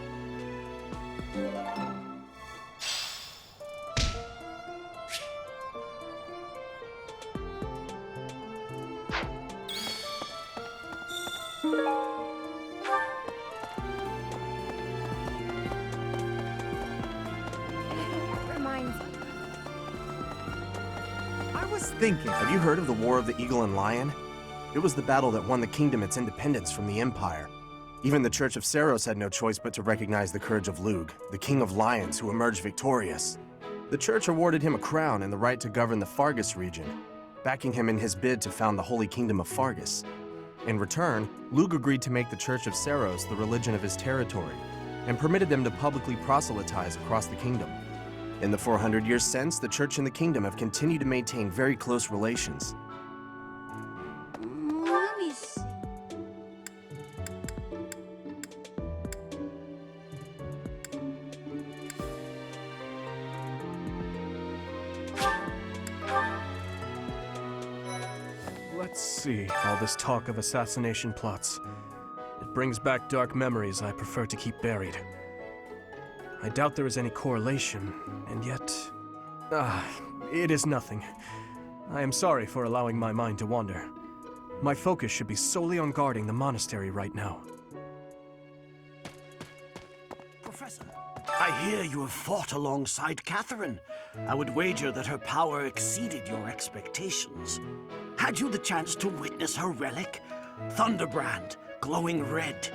Thinking, have you heard of the War of the Eagle and Lion? It was the battle that won the kingdom its independence from the Empire. Even the Church of Seros had no choice but to recognize the courage of Tolucc, the King of Lions who emerged victorious. The Church awarded him a crown and the right to govern the Fargus region, backing him in his bid to found the Holy Kingdom of Fargus. In return, Tolucc agreed to make the Church of Seros the religion of his territory, and permitted them to publicly proselytize across the kingdom. In the 400 years since, the Church and the Kingdom have continued to maintain very close relations. Let me see. Let's see, all this talk of assassination plots. It brings back dark memories I prefer to keep buried. I doubt there is any correlation, and yet... it is nothing. I am sorry for allowing my mind to wander. My focus should be solely on guarding the monastery right now. Professor, I hear you have fought alongside Catherine. I would wager that her power exceeded your expectations. Had you the chance to witness her relic? Thunderbrand, glowing red.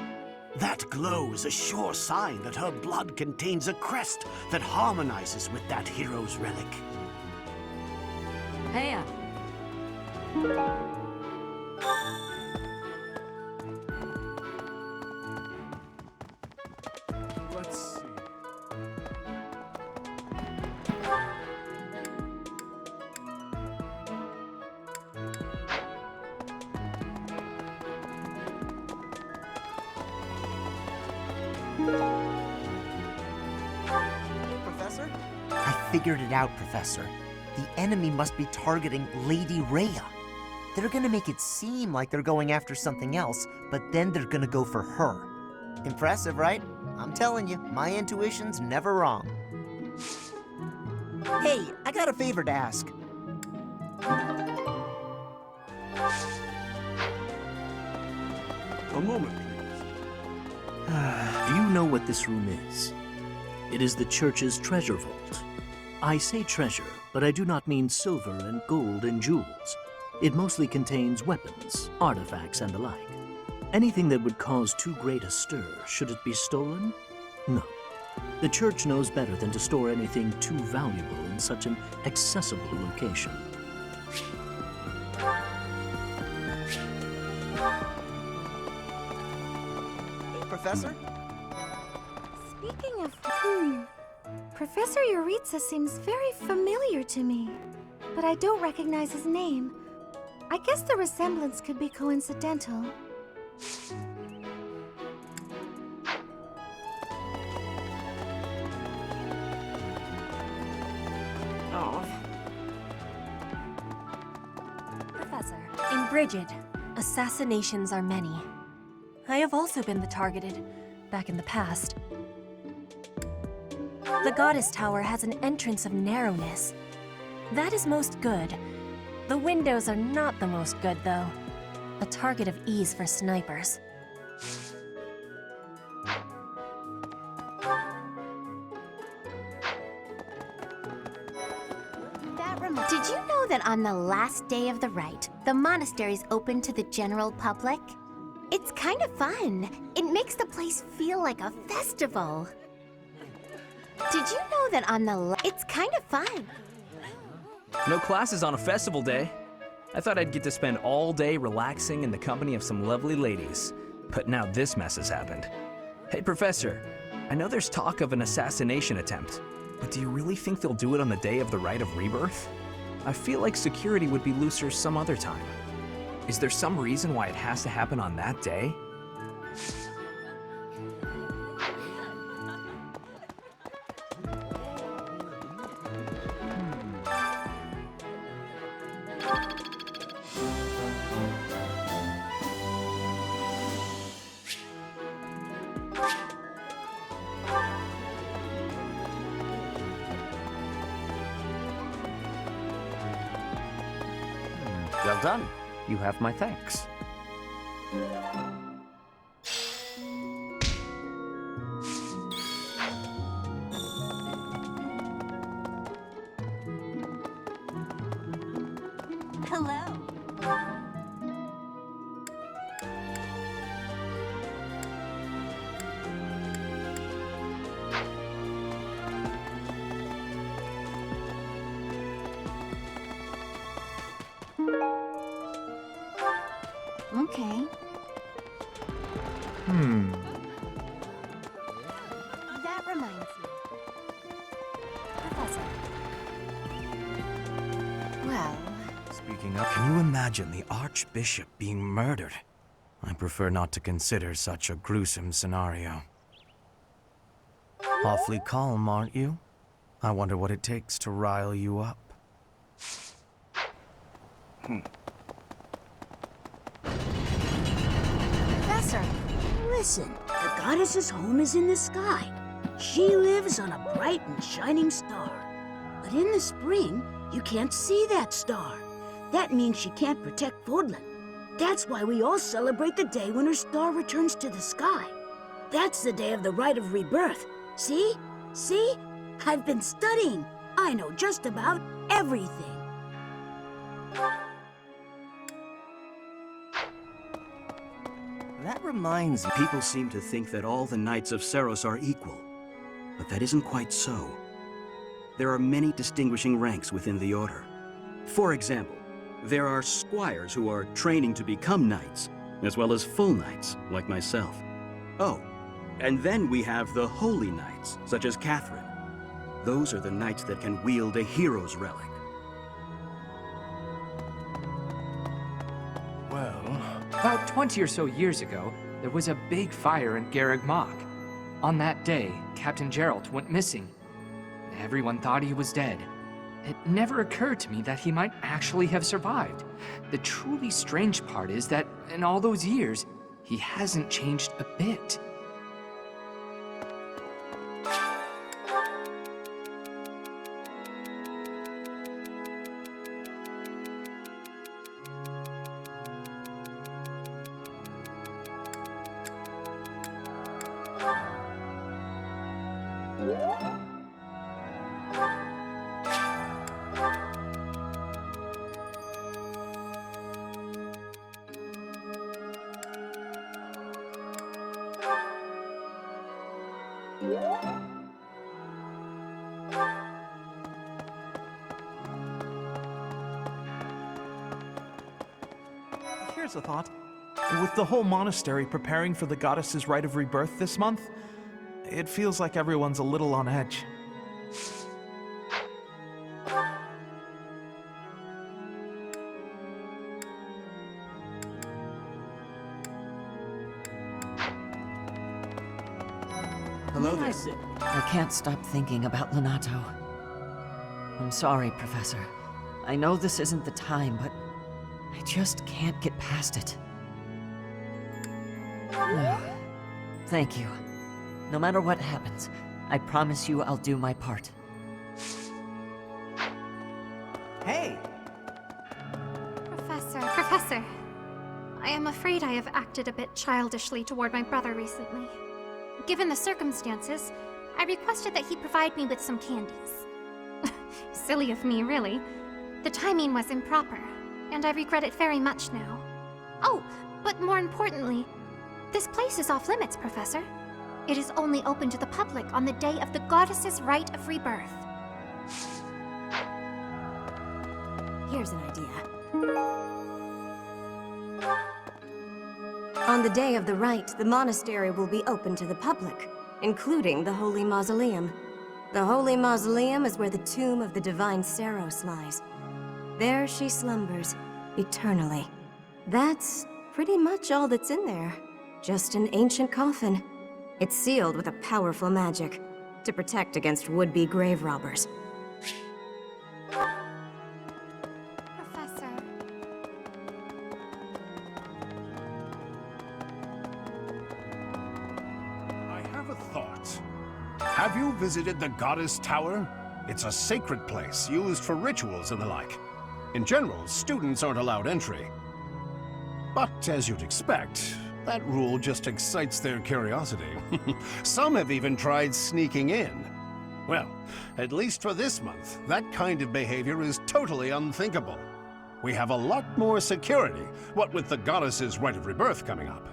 That glow is a sure sign that her blood contains a crest that harmonizes with that hero's relic. Heya. Let's see. Professor? I figured it out, Professor. The enemy must be targeting Lady Rhea. They're gonna make it seem like they're going after something else, but then they're gonna go for her. Impressive, right? I'm telling you, my intuition's never wrong. Hey, I got a favor to ask. A moment, please. Do you know what this room is? It is the church's treasure vault. I say treasure, but I do not mean silver and gold and jewels. It mostly contains weapons, artifacts, and the like. Anything that would cause too great a stir, should it be stolen? No. The church knows better than to store anything too valuable in such an accessible location. Hey, Professor? Speaking of Professor Yuritsa seems very familiar to me, but I don't recognize his name. I guess the resemblance could be coincidental. Oh. Professor, in Brigid, assassinations are many. I have also been the targeted, back in the past. The Goddess Tower has an entrance of narrowness. That is most good. The windows are not the most good, though. A target of ease for snipers. Did you know that on the last day of the rite, the monastery's open to the general public? It's kind of fun. It makes the place feel like a festival. Did you know that on the it's kind of fun. No classes on a festival day. I thought I'd get to spend all day relaxing in the company of some lovely ladies. But now this mess has happened. Hey, Professor, I know there's talk of an assassination attempt, but do you really think they'll do it on the day of the Rite of Rebirth? I feel like security would be looser some other time. Is there some reason why it has to happen on that day? Well done. You have my thanks. Hello. Okay. That reminds me. Professor. Well, Speaking of, can you imagine the Archbishop being murdered? I prefer not to consider such a gruesome scenario. Awfully calm, aren't you? I wonder what it takes to rile you up. Professor, listen. The goddess's home is in the sky. She lives on a bright and shining star. But in the spring, you can't see that star. That means she can't protect Fodlan. That's why we all celebrate the day when her star returns to the sky. That's the day of the Rite of Rebirth. See? See? I've been studying. I know just about everything. That reminds me. People seem to think that all the Knights of Seiros are equal, but that isn't quite so. There are many distinguishing ranks within the Order. For example, there are squires who are training to become knights, as well as full knights, like myself. Oh, and then we have the holy knights, such as Catherine. Those are the knights that can wield a hero's relic. Well, about 20 or so years ago, there was a big fire in Garreg Mach. On that day, Captain Geralt went missing. Everyone thought he was dead. It never occurred to me that he might actually have survived. The truly strange part is that in all those years, he hasn't changed a bit. Here's a thought. With the whole monastery preparing for the goddess's Rite of Rebirth this month, it feels like everyone's a little on edge. Hello there. I can't stop thinking about Lonato. I'm sorry, Professor. I know this isn't the time, but I just can't get past it. Thank you. No matter what happens, I promise you I'll do my part. Hey! Professor, I am afraid I have acted a bit childishly toward my brother recently. Given the circumstances, I requested that he provide me with some candies. Silly of me, really. The timing was improper, and I regret it very much now. Oh, but more importantly, this place is off limits, Professor. It is only open to the public on the day of the goddess's Rite of Rebirth. Here's an idea. On the day of the rite, the monastery will be open to the public, including the Holy Mausoleum. The Holy Mausoleum is where the tomb of the divine Seiros lies. There she slumbers, eternally. That's pretty much all that's in there. Just an ancient coffin. It's sealed with a powerful magic to protect against would-be grave robbers. Professor. I have a thought. Have you visited the Goddess Tower? It's a sacred place used for rituals and the like. In general, students aren't allowed entry. But as you'd expect, that rule just excites their curiosity. Some have even tried sneaking in. Well, at least for this month, that kind of behavior is totally unthinkable. We have a lot more security, what with the goddess's Rite of Rebirth coming up.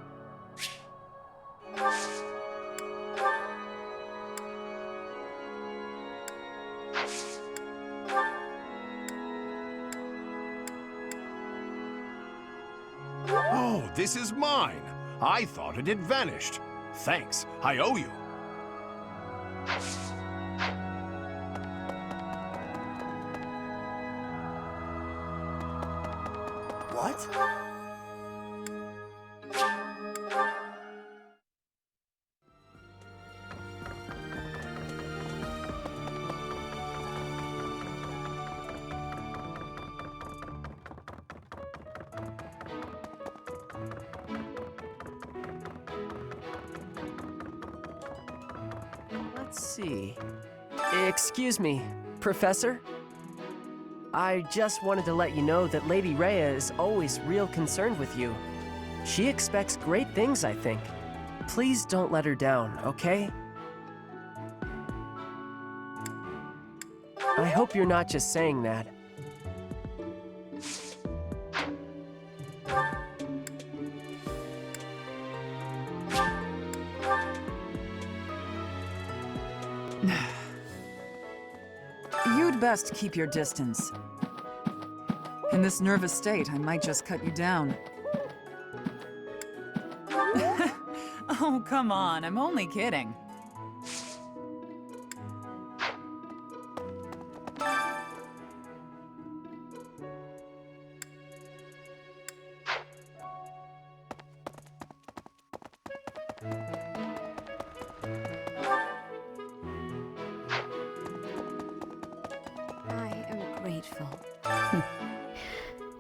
Oh, this is mine. I thought it had vanished. Thanks, I owe you. What? Let's see. Excuse me, Professor? I just wanted to let you know that Lady Rhea is always real concerned with you. She expects great things, I think. Please don't let her down, okay? I hope you're not just saying that. You'd best keep your distance. In this nervous state, I might just cut you down. Oh, come on, I'm only kidding.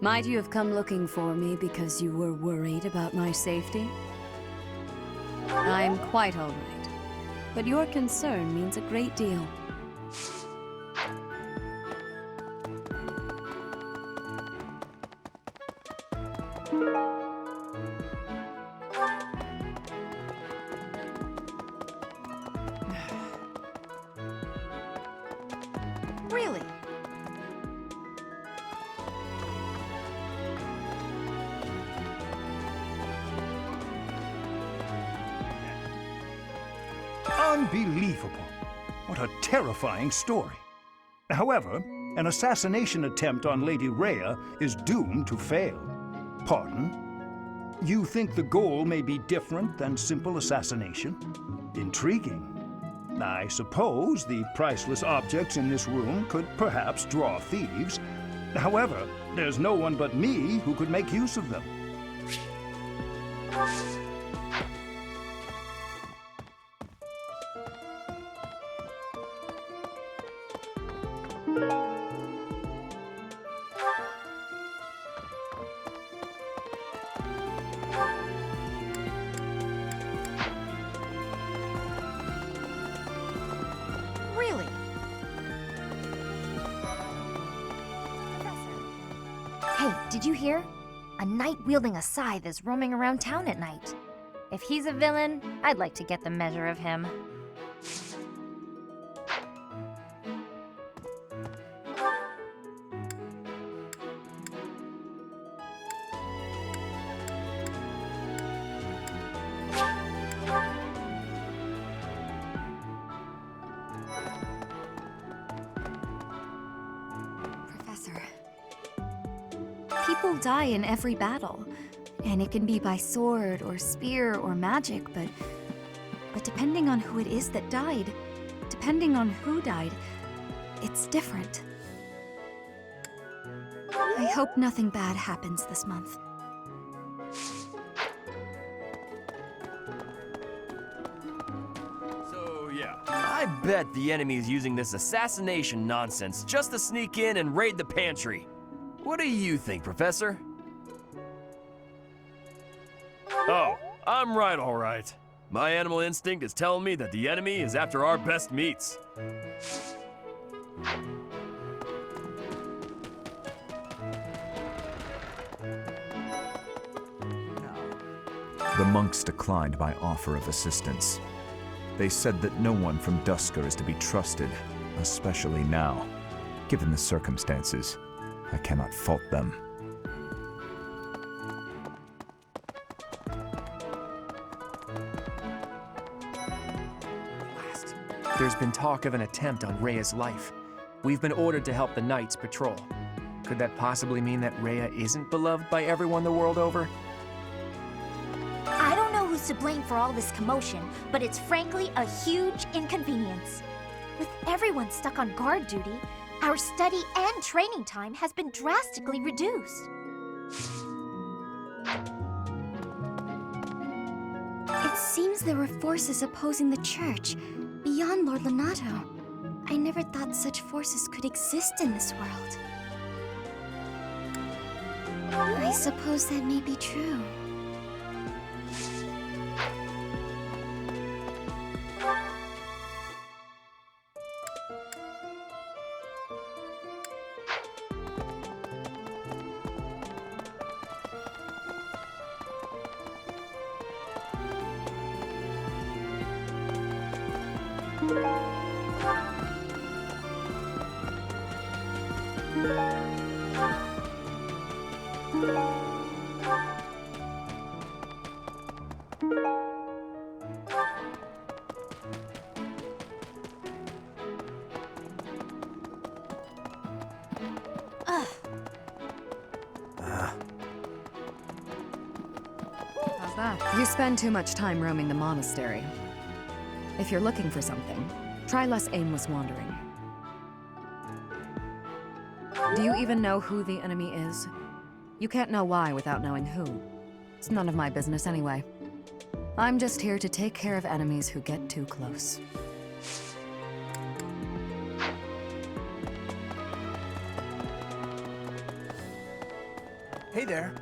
Might you have come looking for me because you were worried about my safety? I'm quite all right, but your concern means a great deal. Really? Unbelievable. What a terrifying story. However, an assassination attempt on Lady Rhea is doomed to fail. Pardon? You think the goal may be different than simple assassination? Intriguing. I suppose the priceless objects in this room could perhaps draw thieves. However, there's no one but me who could make use of them. Really? Hey, did you hear? A knight wielding a scythe is roaming around town at night. If he's a villain, I'd like to get the measure of him. Professor, people die in every battle, and it can be by sword or spear or magic, but depending on who it is that died, depending on who died, it's different. I hope nothing bad happens this month. So, yeah. I bet the enemy is using this assassination nonsense just to sneak in and raid the pantry. What do you think, Professor? Oh, I'm right, all right. My animal instinct is telling me that the enemy is after our best meats. The monks declined my offer of assistance. They said that no one from Duscur is to be trusted, especially now. Given the circumstances, I cannot fault them. There's been talk of an attempt on Rhea's life. We've been ordered to help the Knights patrol. Could that possibly mean that Rhea isn't beloved by everyone the world over? I don't know who's to blame for all this commotion, but it's frankly a huge inconvenience. With everyone stuck on guard duty, our study and training time has been drastically reduced. It seems there were forces opposing the church, beyond Lord Lonato. I never thought such forces could exist in this world. I suppose that may be true. How's that? You spend too much time roaming the monastery. If you're looking for something, try less aimless wandering. Do you even know who the enemy is? You can't know why without knowing who. It's none of my business anyway. I'm just here to take care of enemies who get too close. Hey there.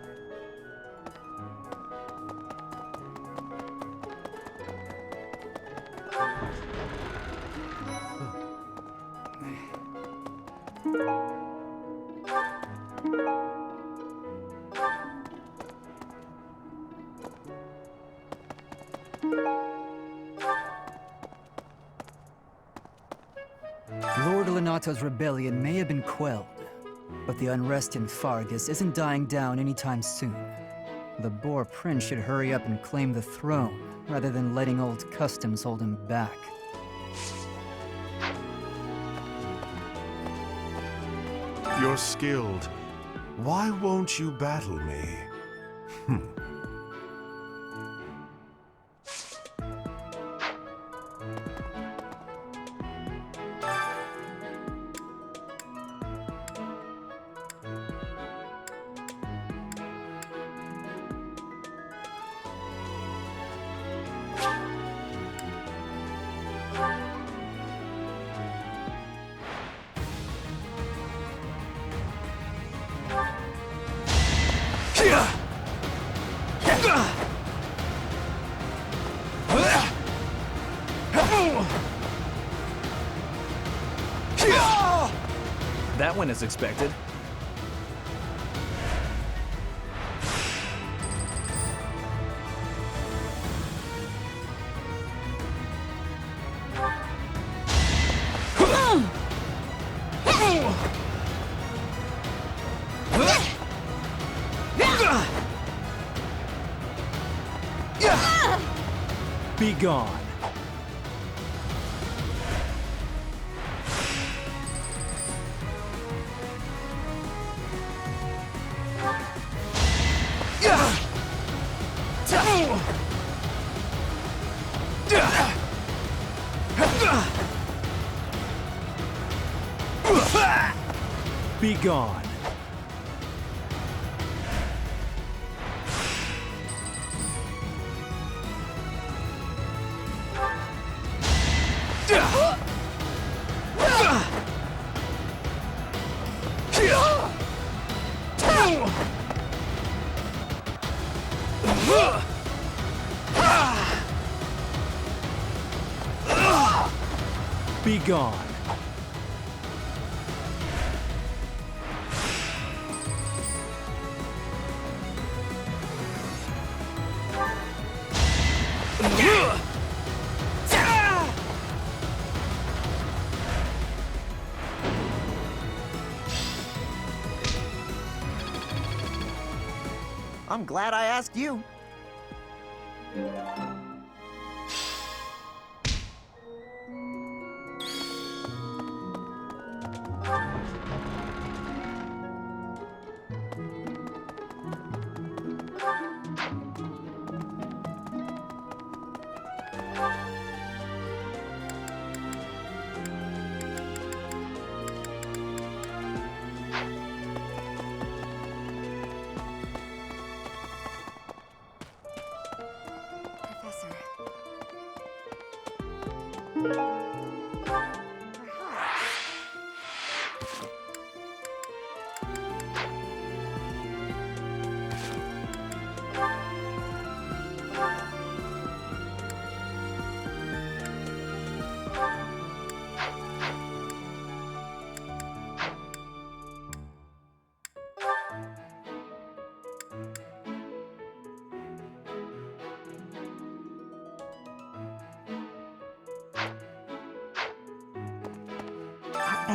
Lord Lenato's rebellion may have been quelled, but the unrest in Fargus isn't dying down anytime soon. The Boar Prince should hurry up and claim the throne, rather than letting old customs hold him back. You're skilled. Why won't you battle me? That went as expected. Be gone. Be gone. Be gone. I'm glad I asked you.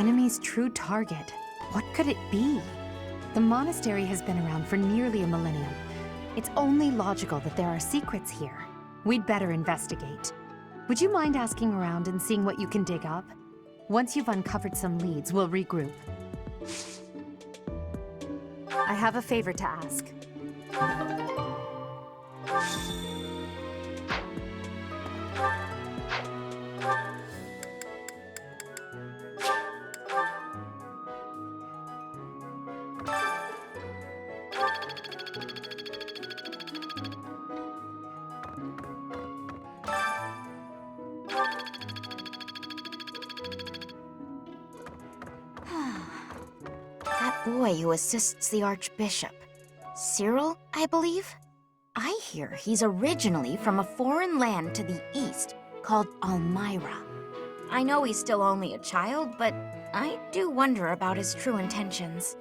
enemy's true target. What could it be? The monastery has been around for nearly a millennium. It's only logical that there are secrets here. We'd better investigate. Would you mind asking around and seeing what you can dig up? Once you've uncovered some leads, we'll regroup. I have a favor to ask. That boy who assists the Archbishop. Cyril, I believe? I hear he's originally from a foreign land to the east called Almyra. I know he's still only a child, but I do wonder about his true intentions.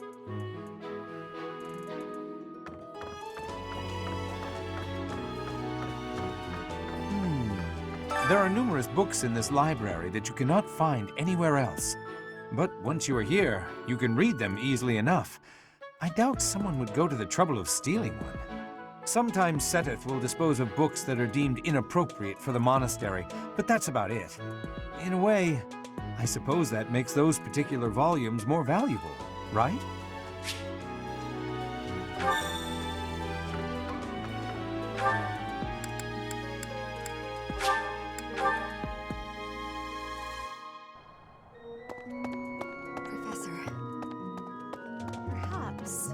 There are numerous books in this library that you cannot find anywhere else. But once you are here, you can read them easily enough. I doubt someone would go to the trouble of stealing one. Sometimes Seteth will dispose of books that are deemed inappropriate for the monastery, but that's about it. In a way, I suppose that makes those particular volumes more valuable, right?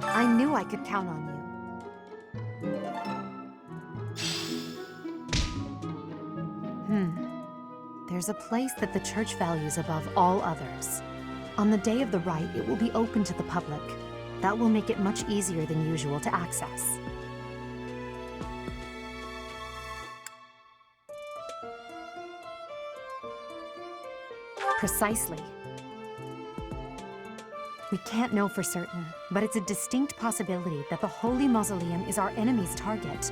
I knew I could count on you. There's a place that the church values above all others. On the day of the rite, it will be open to the public. That will make it much easier than usual to access. Precisely. We can't know for certain, but it's a distinct possibility that the Holy Mausoleum is our enemy's target.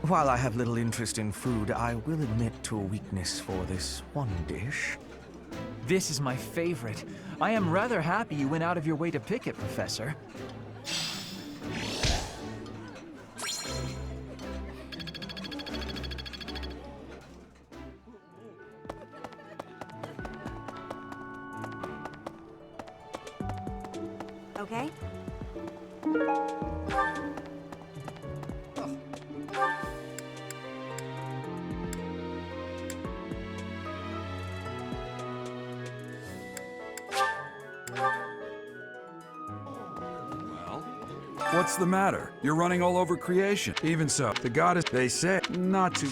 While I have little interest in food, I will admit to a weakness for this one dish. This is my favorite. I am rather happy you went out of your way to pick it, Professor. Okay? What's the matter? You're running all over creation. Even so, the goddess, they say, not to...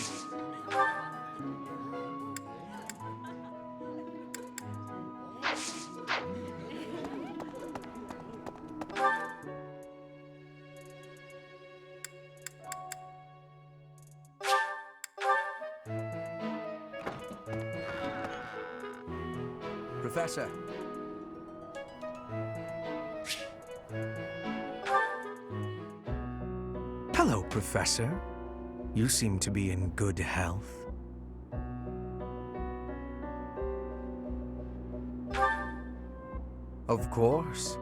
Professor. Hello, Professor. You seem to be in good health. Of course.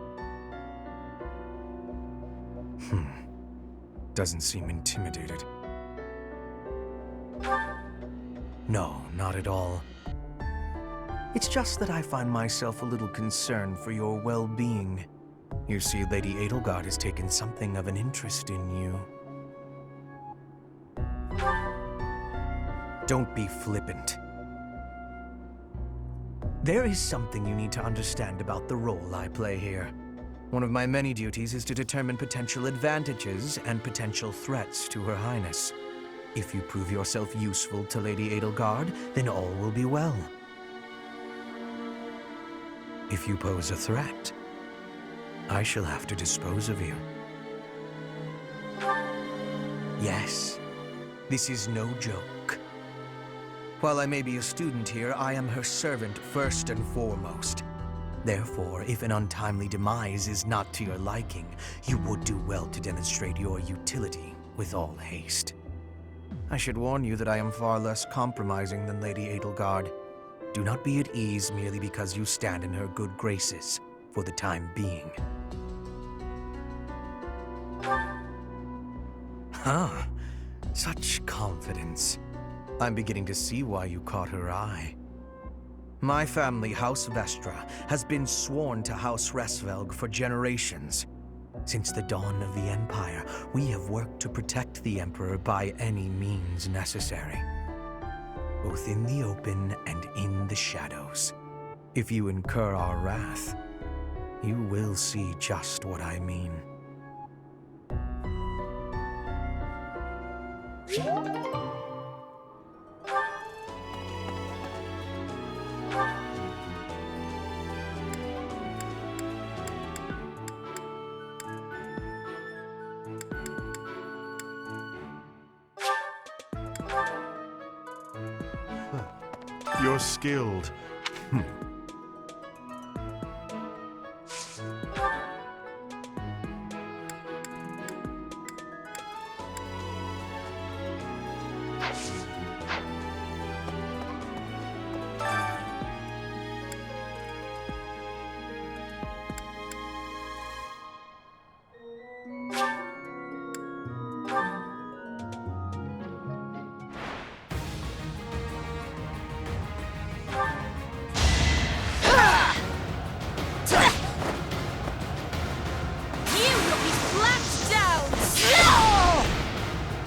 Doesn't seem intimidated. No, not at all. It's just that I find myself a little concerned for your well-being. You see, Lady Edelgard has taken something of an interest in you. Don't be flippant. There is something you need to understand about the role I play here. One of my many duties is to determine potential advantages and potential threats to Her Highness. If you prove yourself useful to Lady Edelgard, then all will be well. If you pose a threat, I shall have to dispose of you. Yes, this is no joke. While I may be a student here, I am her servant first and foremost. Therefore, if an untimely demise is not to your liking, you would do well to demonstrate your utility with all haste. I should warn you that I am far less compromising than Lady Edelgard. Do not be at ease merely because you stand in her good graces for the time being. Huh. Such confidence. I'm beginning to see why you caught her eye. My family, House Vestra, has been sworn to House Resvelg for generations. Since the dawn of the Empire, we have worked to protect the Emperor by any means necessary, both in the open and in the shadows. If you incur our wrath, you will see just what I mean. You're skilled.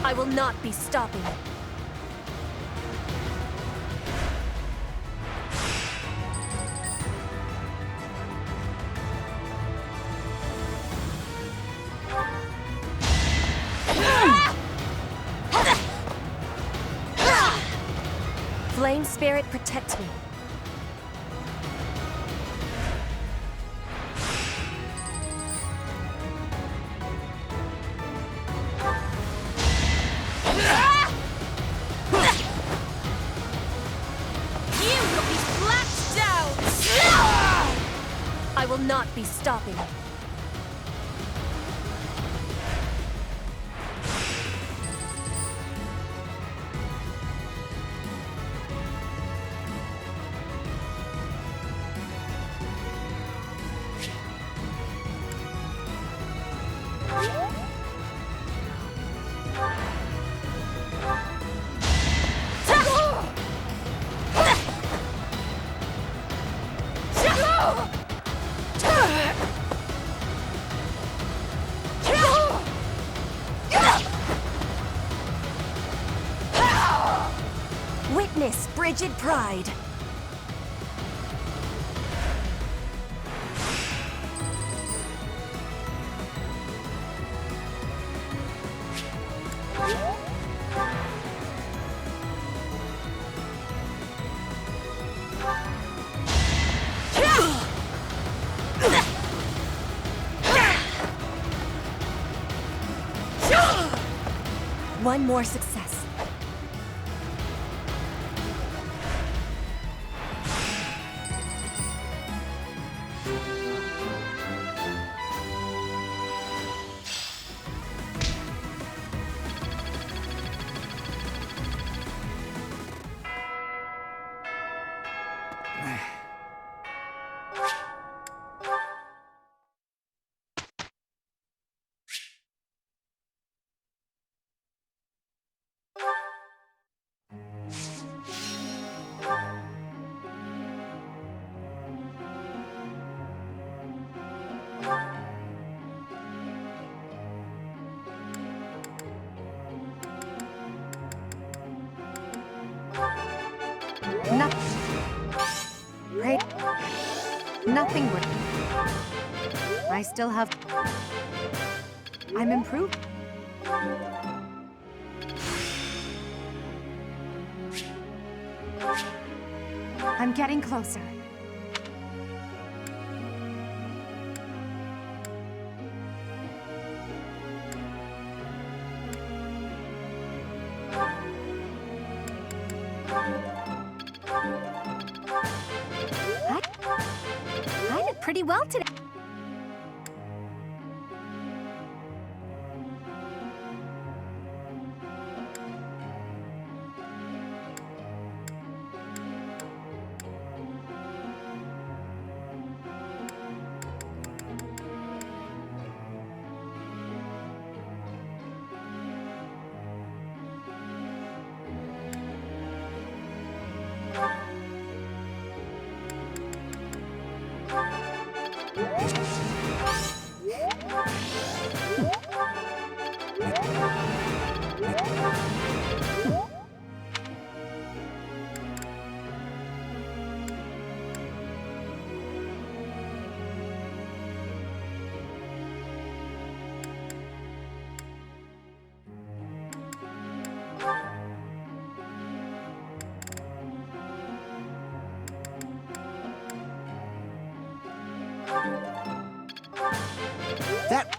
I will not be stopping. Flame Spirit, protect me. I will not be stopping. Witness frigid pride. One more success. Nothing would. I still have... I'm improved. I'm getting closer. I did pretty well today. That...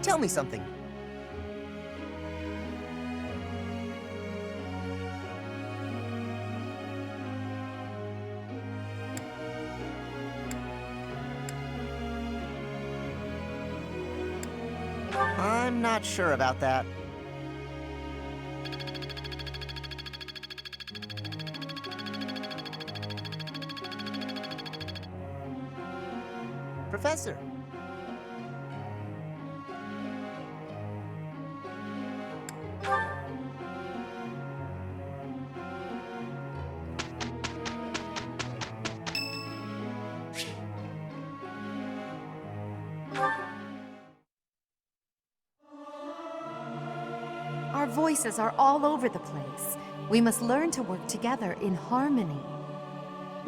Tell me something. I'm not sure about that. Professor. Our voices are all over the place. We must learn to work together in harmony.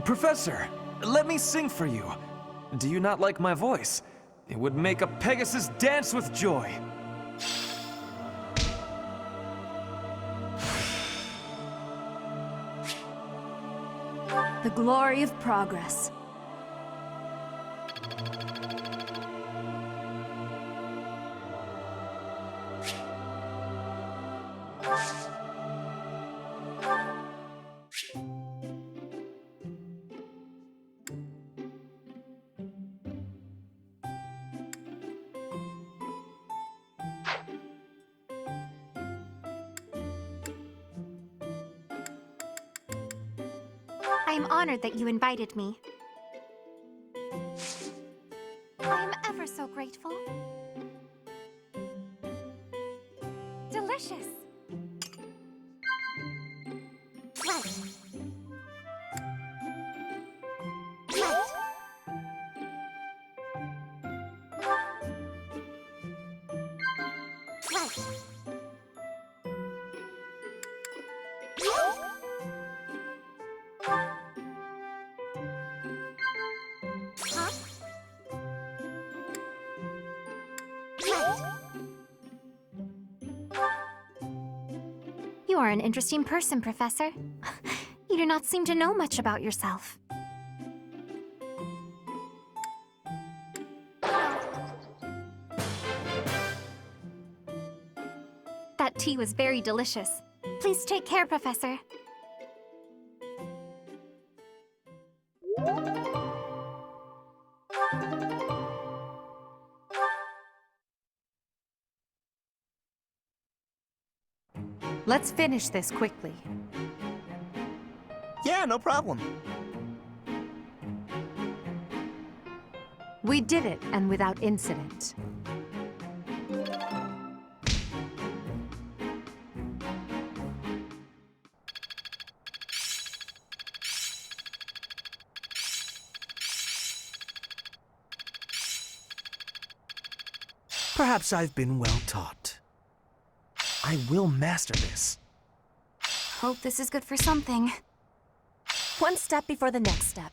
Professor, let me sing for you. Do you not like my voice? It would make a Pegasus dance with joy. The glory of progress. I am honored that you invited me. I am ever so grateful. Delicious. Right. Right. Right. Huh? You are an interesting person, Professor. You do not seem to know much about yourself. That tea was very delicious. Please take care, Professor. Let's finish this quickly. Yeah, no problem. We did it, and without incident. Perhaps I've been well taught. I will master this. Hope this is good for something. One step before the next step.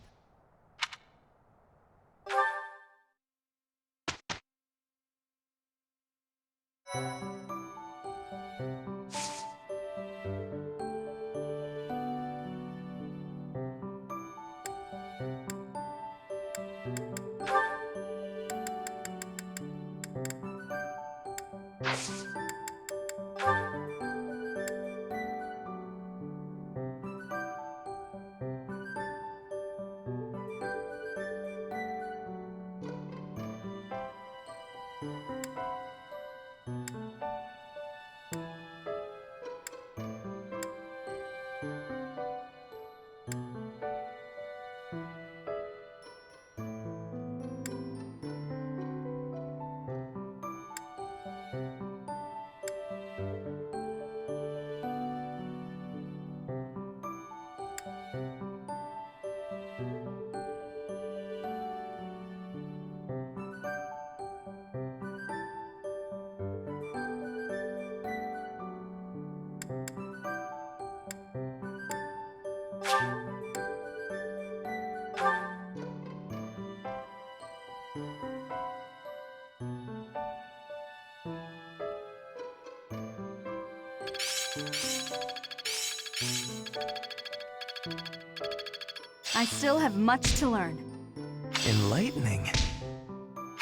I still have much to learn. Enlightening.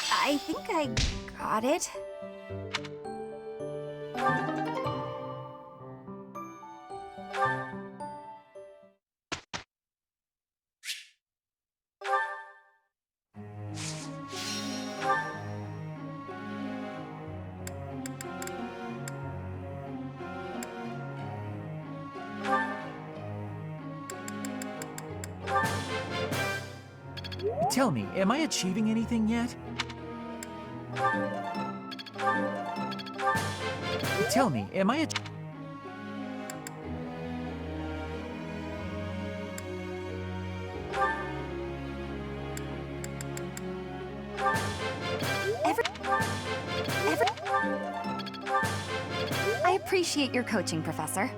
I think I got it. Tell me, am I achieving anything yet? Tell me, am I I appreciate your coaching, Professor.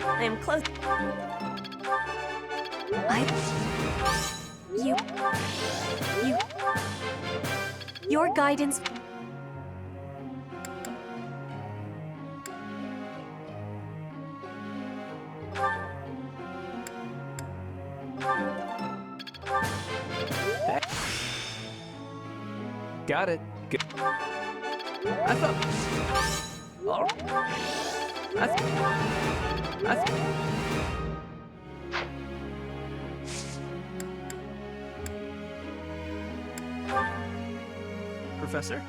I am close. Your guidance. Got it. Good. I thought. Oh. Professor?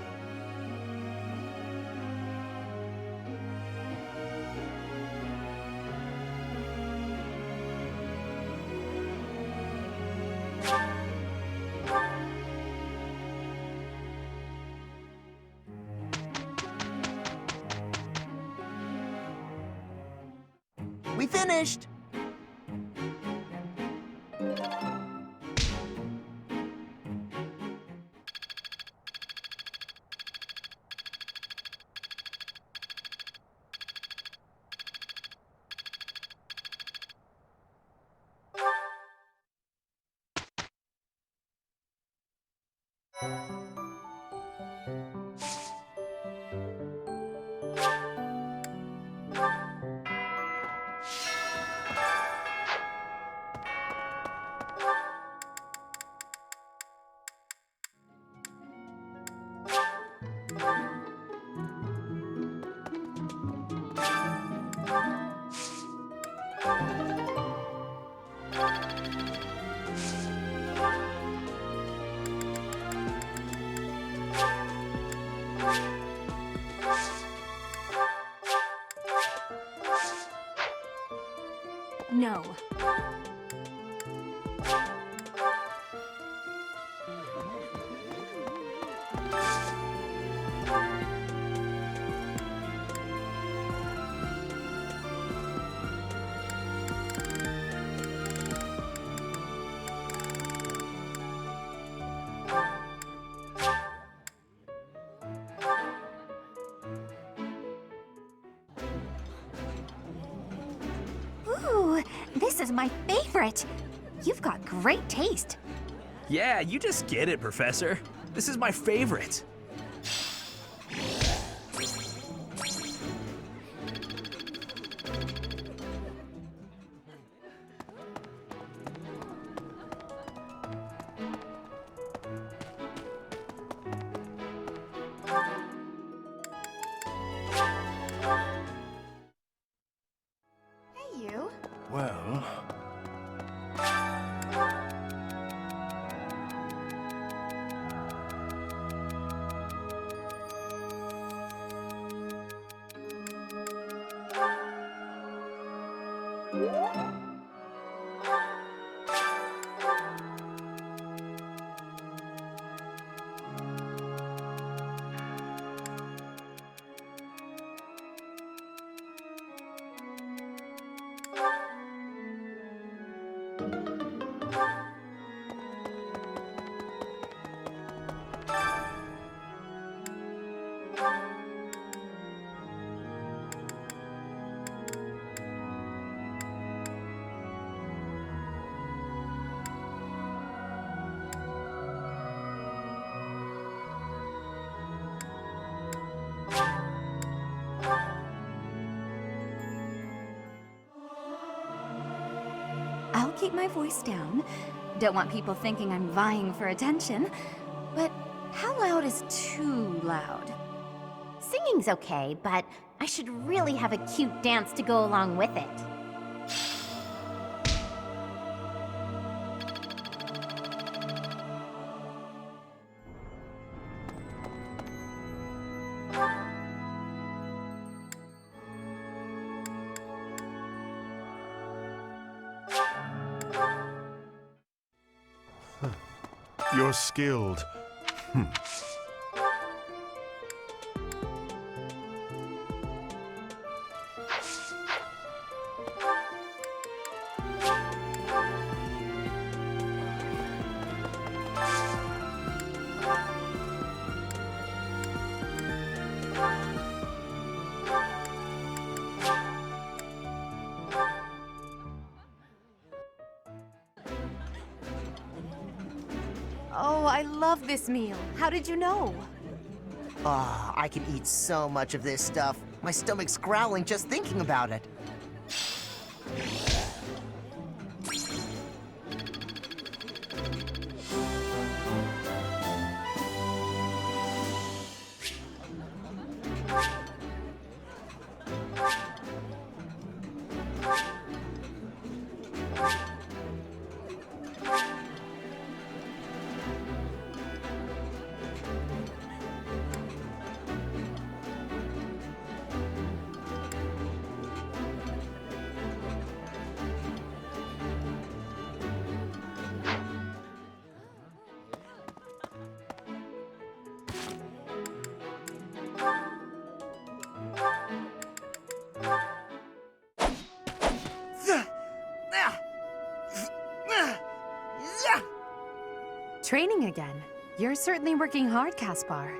We finished! is my favorite. You've got great taste. Yeah, you just get it, Professor. This is my favorite. Hey, you. Well, I'll keep my voice down. Don't want people thinking I'm vying for attention. But how loud is too loud? Singing's okay, but I should really have a cute dance to go along with it. you're skilled. Oh, I love this meal. How did you know? Ah, I can eat so much of this stuff. My stomach's growling just thinking about it. Training again. You're certainly working hard, Caspar.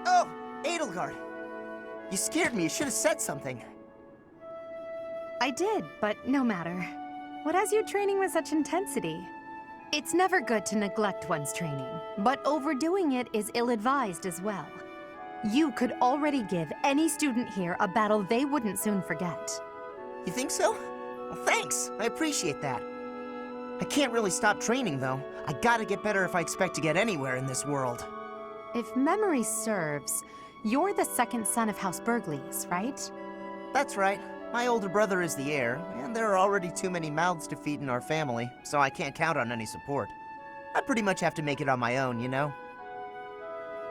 Oh, Edelgard! You scared me. You should have said something. I did, but no matter. What has you training with such intensity? It's never good to neglect one's training, but overdoing it is ill-advised as well. You could already give any student here a battle they wouldn't soon forget. You think so? Well, thanks. I appreciate that. I can't really stop training, though. I gotta get better if I expect to get anywhere in this world. If memory serves, you're the second son of House Bergles, right? That's right. My older brother is the heir, and there are already too many mouths to feed in our family, so I can't count on any support. I pretty much have to make it on my own, you know?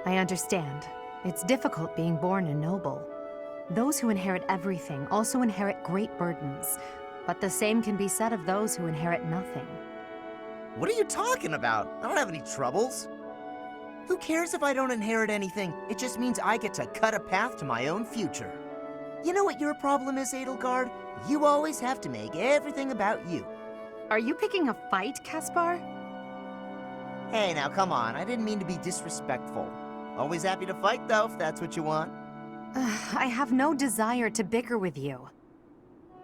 I understand. It's difficult being born a noble. Those who inherit everything also inherit great burdens, but the same can be said of those who inherit nothing. What are you talking about? I don't have any troubles. Who cares if I don't inherit anything? It just means I get to cut a path to my own future. You know what your problem is, Edelgard? You always have to make everything about you. Are you picking a fight, Caspar? Hey, now come on. I didn't mean to be disrespectful. Always happy to fight, though, if that's what you want. I have no desire to bicker with you.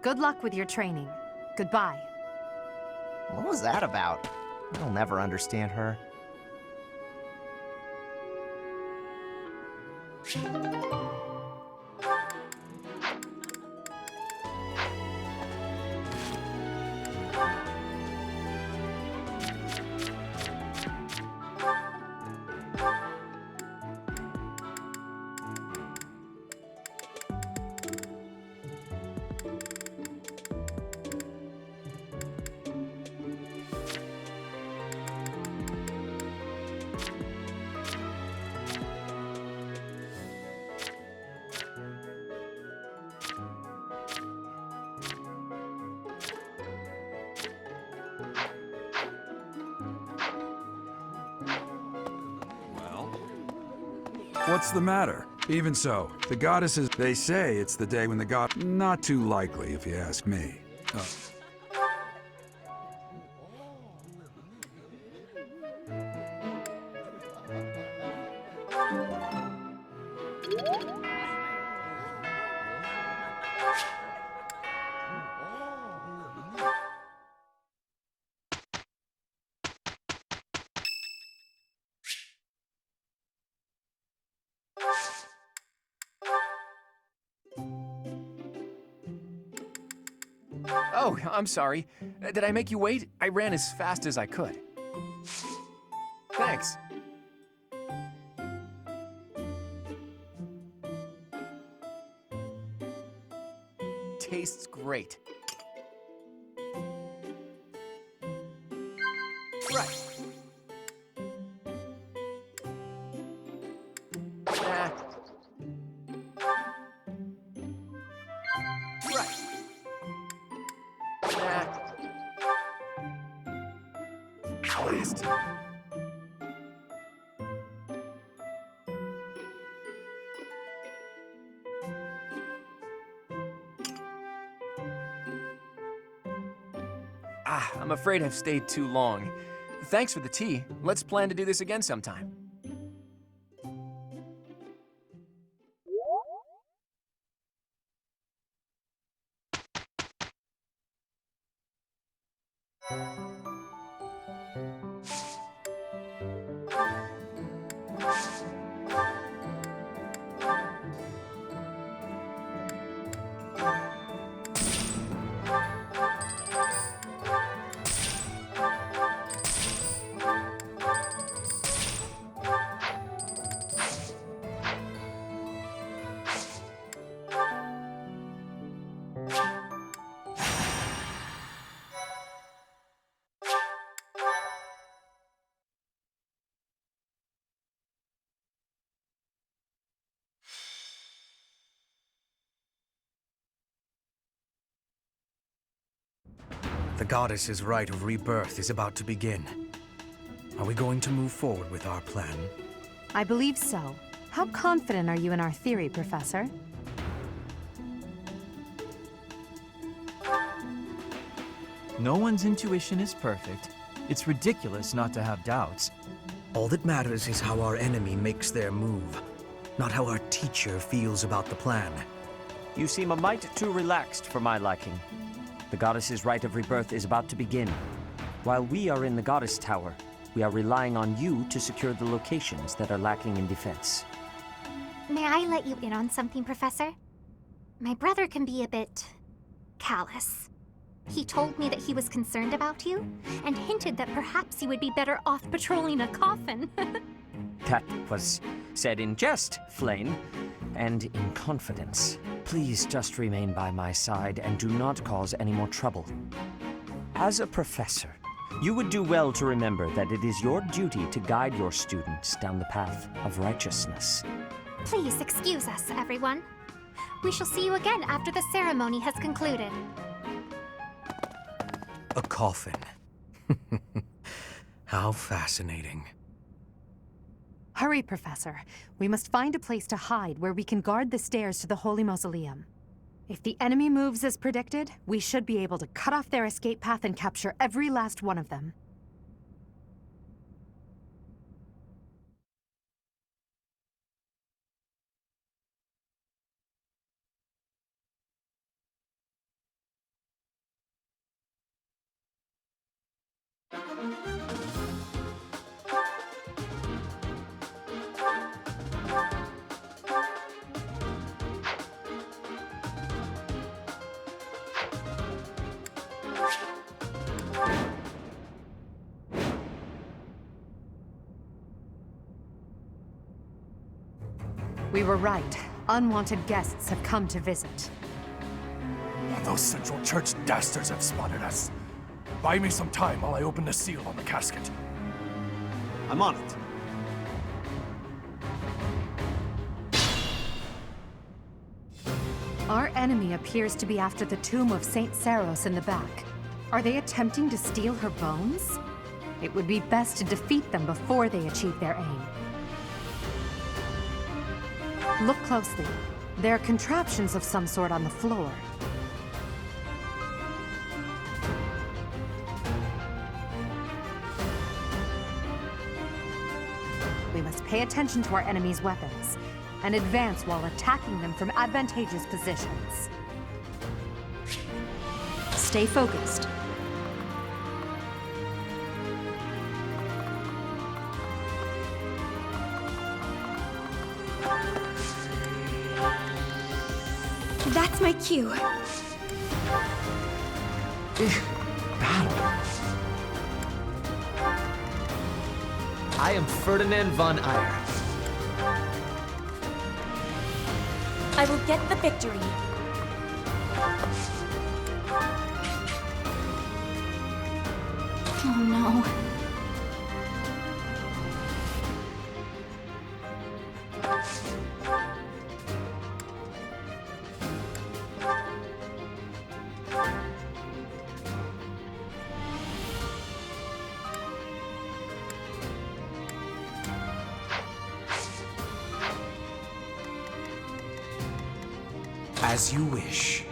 Good luck with your training. Goodbye. What was that about? I'll never understand her. What's the matter? Even so, the goddesses, they say it's the day when the god... Not too likely, if you ask me. Oh, I'm sorry. Did I make you wait? I ran as fast as I could. Thanks. Tastes great. Right. Waste. I'm afraid I've stayed too long. Thanks for the tea. Let's plan to do this again sometime. The goddess's rite of rebirth is about to begin. Are we going to move forward with our plan? I believe so. How confident are you in our theory, Professor? No one's intuition is perfect. It's ridiculous not to have doubts. All that matters is how our enemy makes their move, not how our teacher feels about the plan. You seem a mite too relaxed for my liking. The goddess's rite of rebirth is about to begin. While we are in the goddess tower, we are relying on you to secure the locations that are lacking in defense. May I let you in on something, Professor? My brother can be a bit callous. He told me that he was concerned about you, and hinted that perhaps you would be better off patrolling a coffin. That was said in jest, Flame, and in confidence. Please just remain by my side and do not cause any more trouble. As a professor, you would do well to remember that it is your duty to guide your students down the path of righteousness. Please excuse us, everyone. We shall see you again after the ceremony has concluded. A coffin. How fascinating. Hurry, Professor. We must find a place to hide where we can guard the stairs to the Holy Mausoleum. If the enemy moves as predicted, we should be able to cut off their escape path and capture every last one of them. We were right. Unwanted guests have come to visit. Those Central Church dastards have spotted us. Buy me some time while I open the seal on the casket. I'm on it. Our enemy appears to be after the tomb of Saint Saros in the back. Are they attempting to steal her bones? It would be best to defeat them before they achieve their aim. Look closely. There are contraptions of some sort on the floor. We must pay attention to our enemy's weapons and advance while attacking them from advantageous positions. Stay focused. That's my cue. Battle. I am Ferdinand von Eyre. I will get the victory. Oh no. As you wish.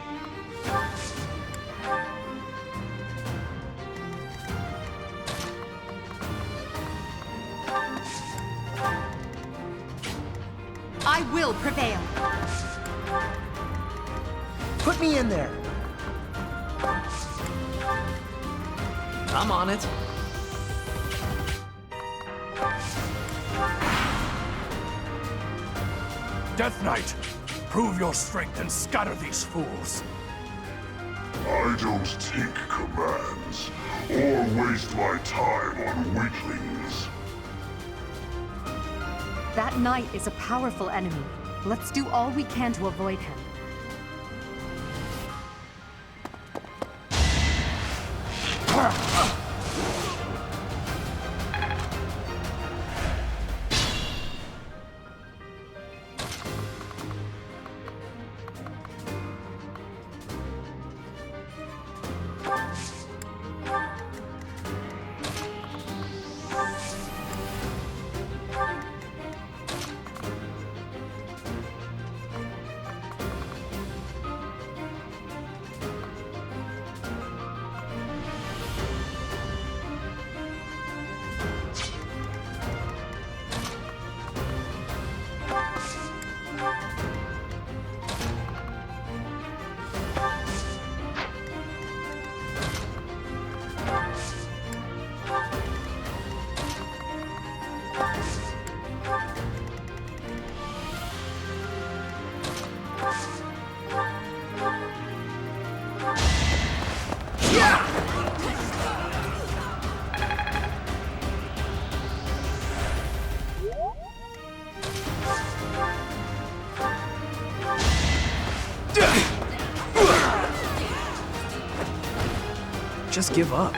I will prevail. Put me in there. I'm on it. Death Knight, prove your strength and scatter these fools. I don't take commands, or waste my time on weaklings. That knight is a powerful enemy. Let's do all we can to avoid him. Just give up.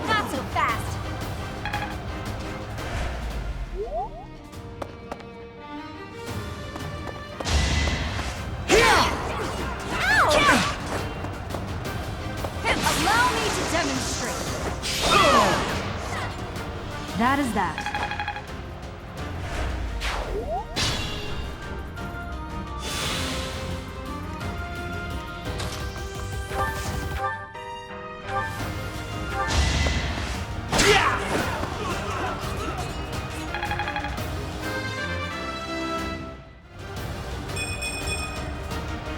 That's bad as that.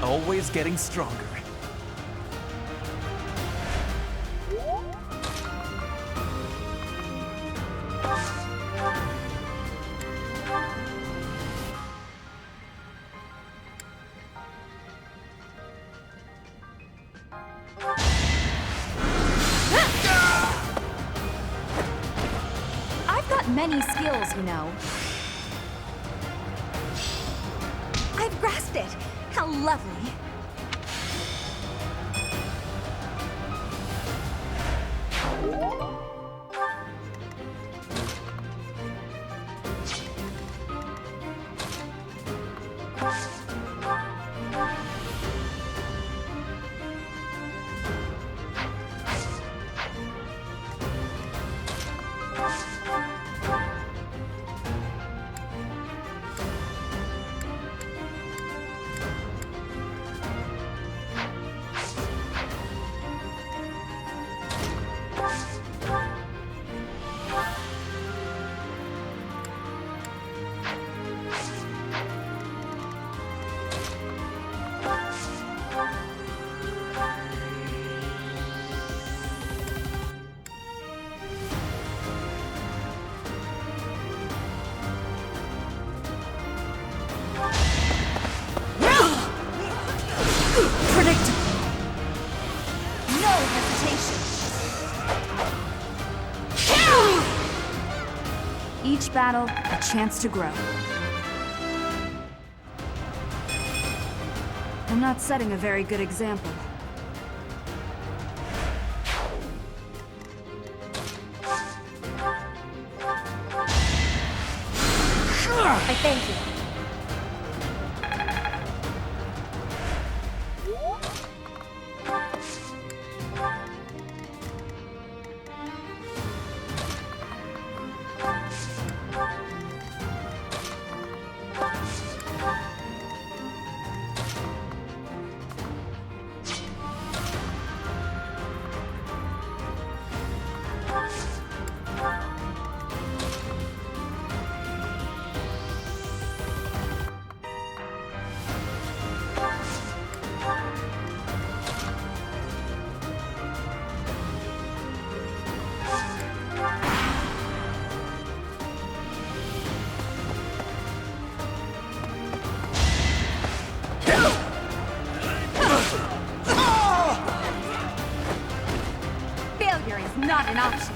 Always getting stronger. I've got many skills, you know. I've grasped it. How lovely. Each battle, a chance to grow. I'm not setting a very good example. I thank you. Failure is not an option.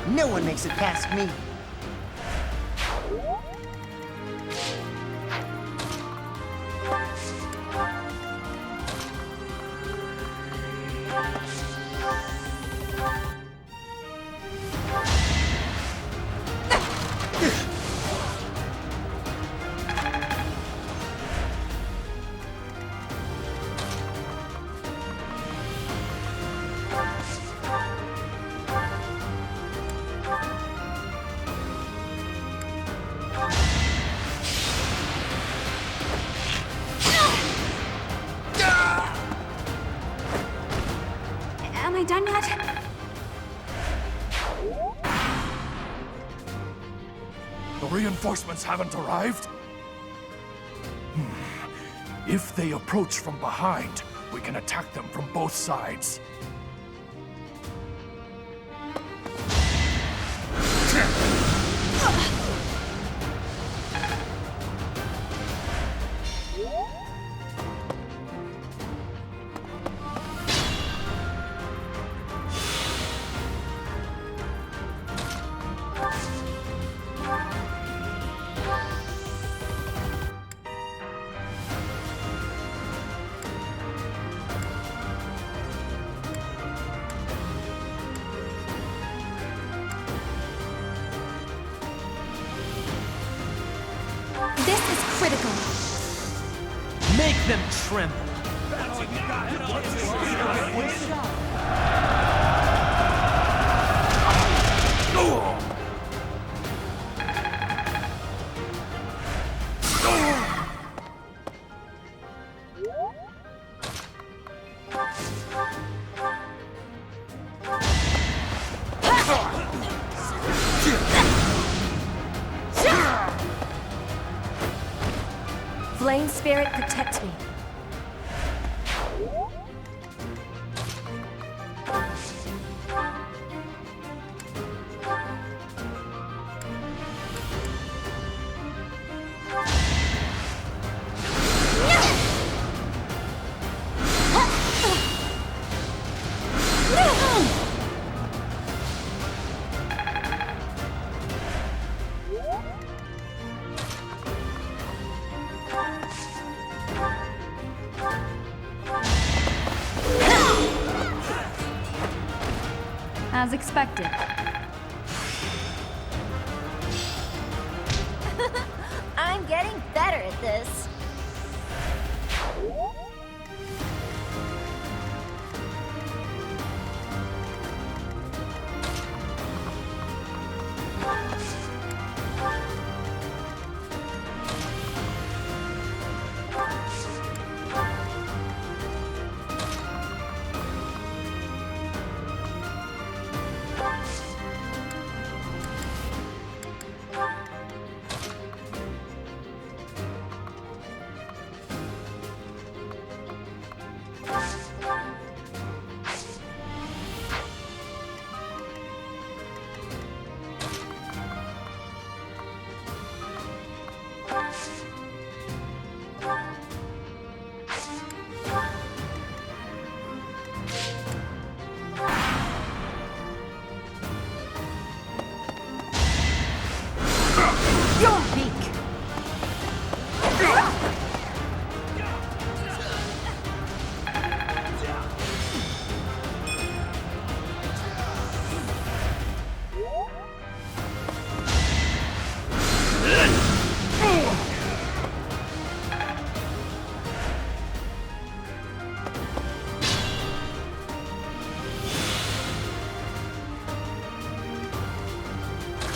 No one makes it past me. Am I done yet? The reinforcements haven't arrived? If they approach from behind, we can attack them from both sides. This is critical. Make them tremble. Flame Spirit, protect me. As expected. I'm getting better at this. Your beak!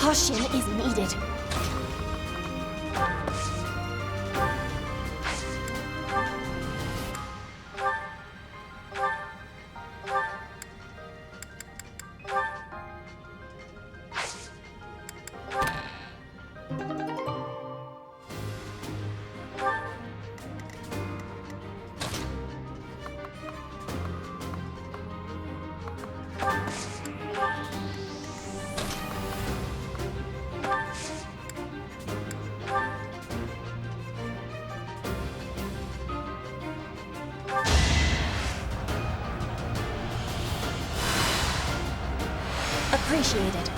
Caution is needed. Appreciated.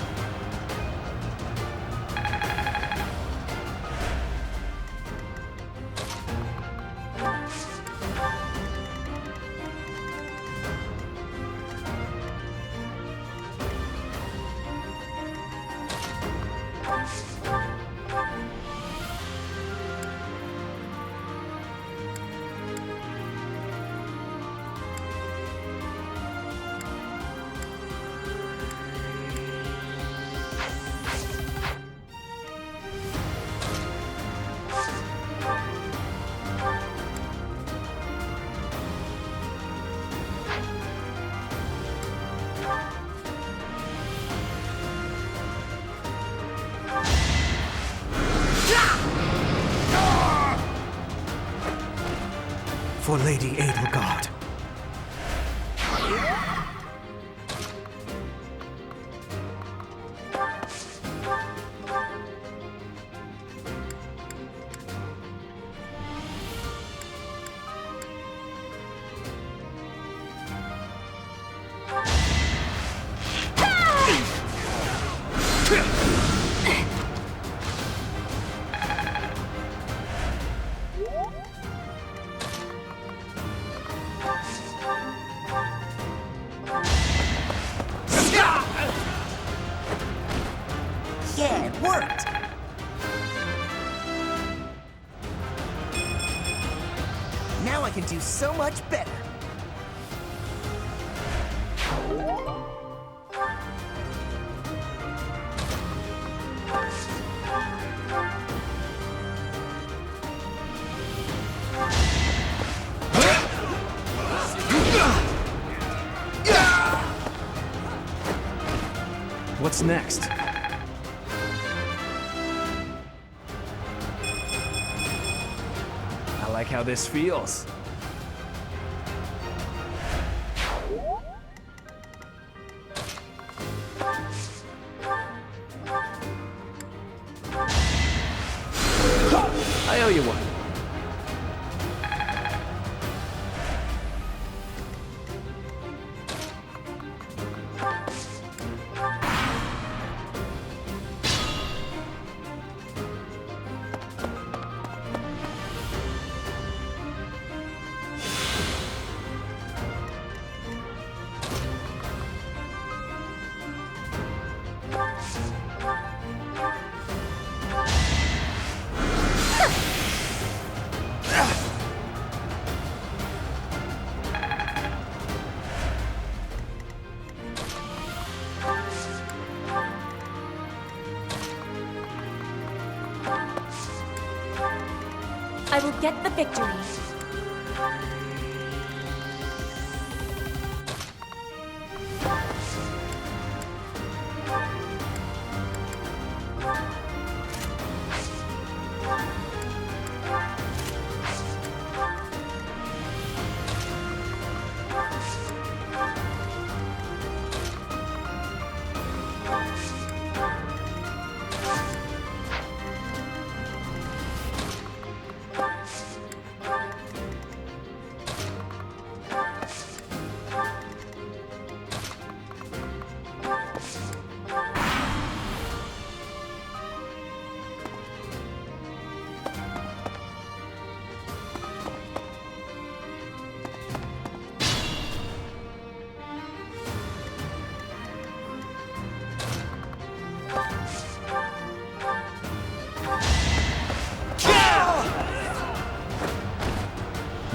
for Lady Edelgard. Yeah, it worked! Now I can do so much better. What's next? I like how this feels. I owe you one. I will get the victory.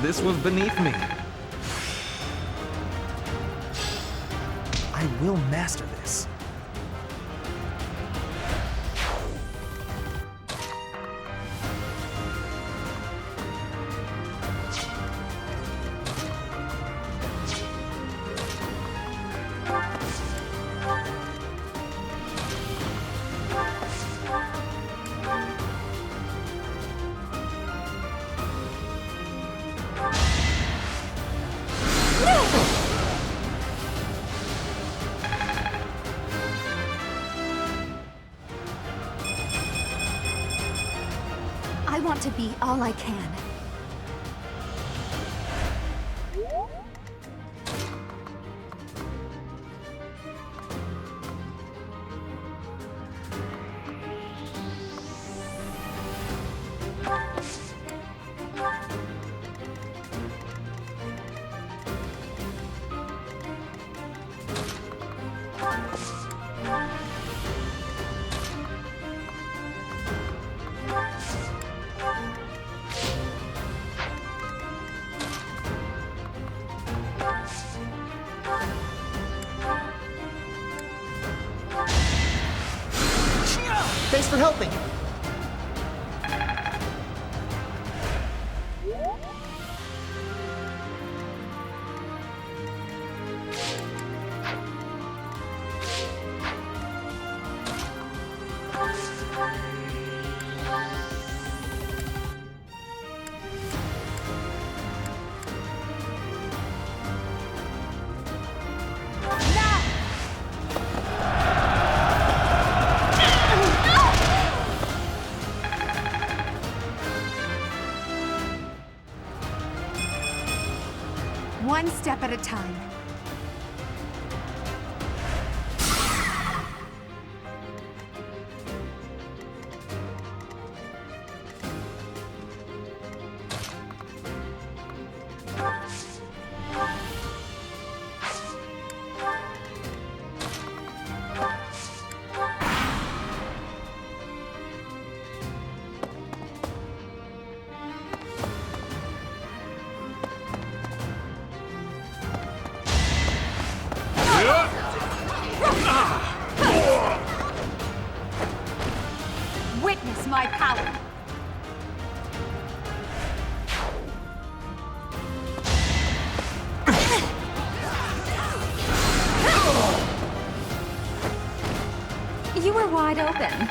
This was beneath me. I will master this. I want to be all I can. Thanks for helping. one step at a time. Witness my power! You were wide open.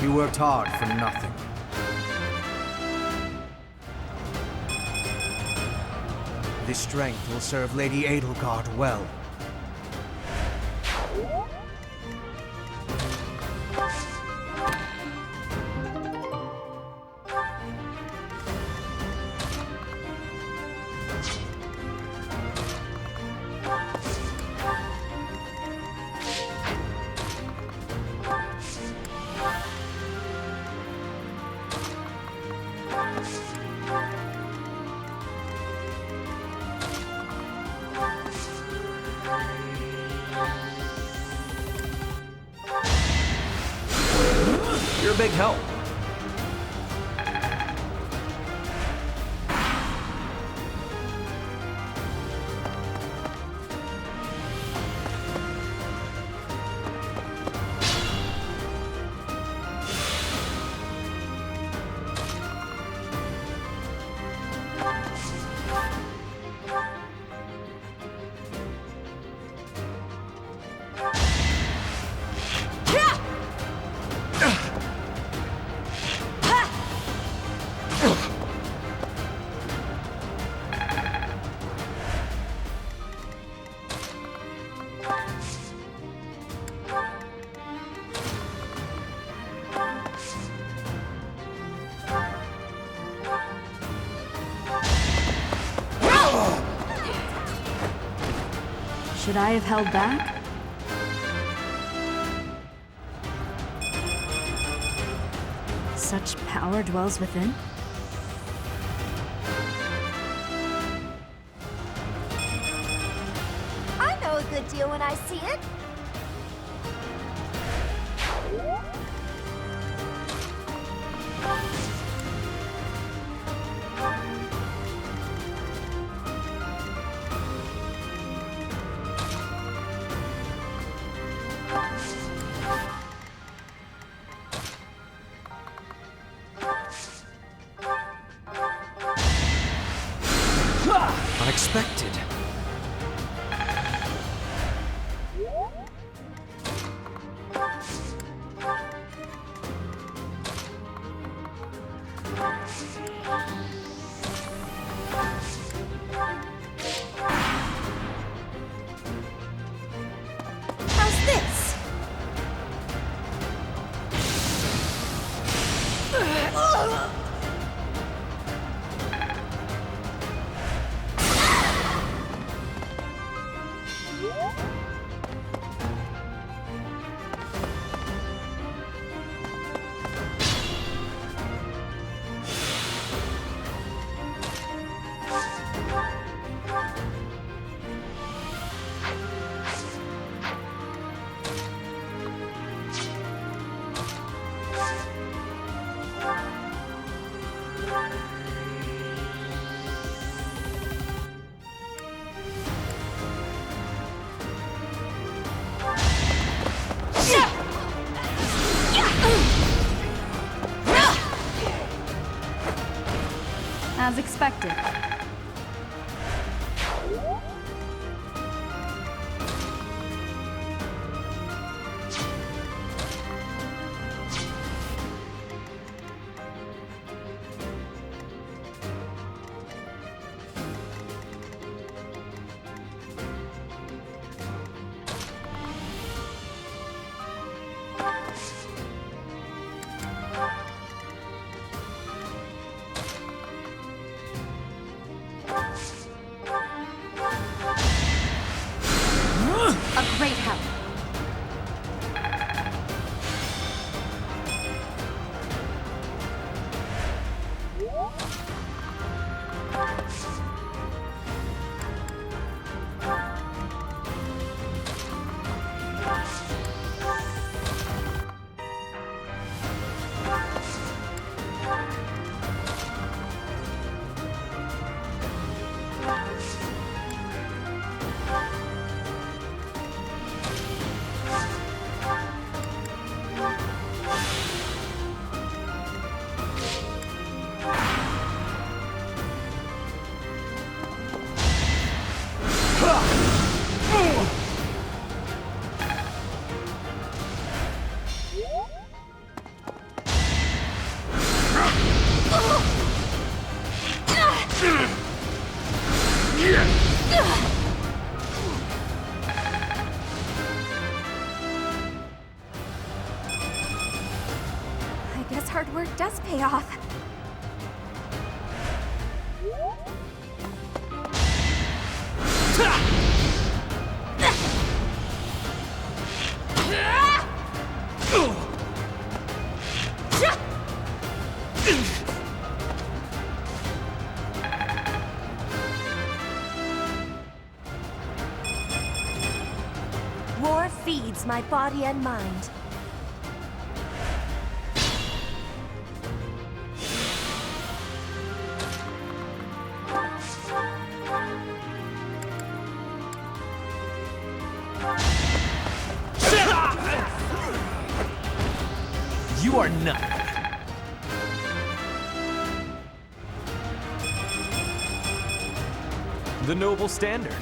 You worked hard for nothing. This strength will serve Lady Edelgard well. You're a big help. Should I have held back? Such power dwells within? I know a good deal when I see it. Unexpected. How's this? as expected. A great help. I guess hard work does pay off. War feeds my body and mind. You are not. The noble standard.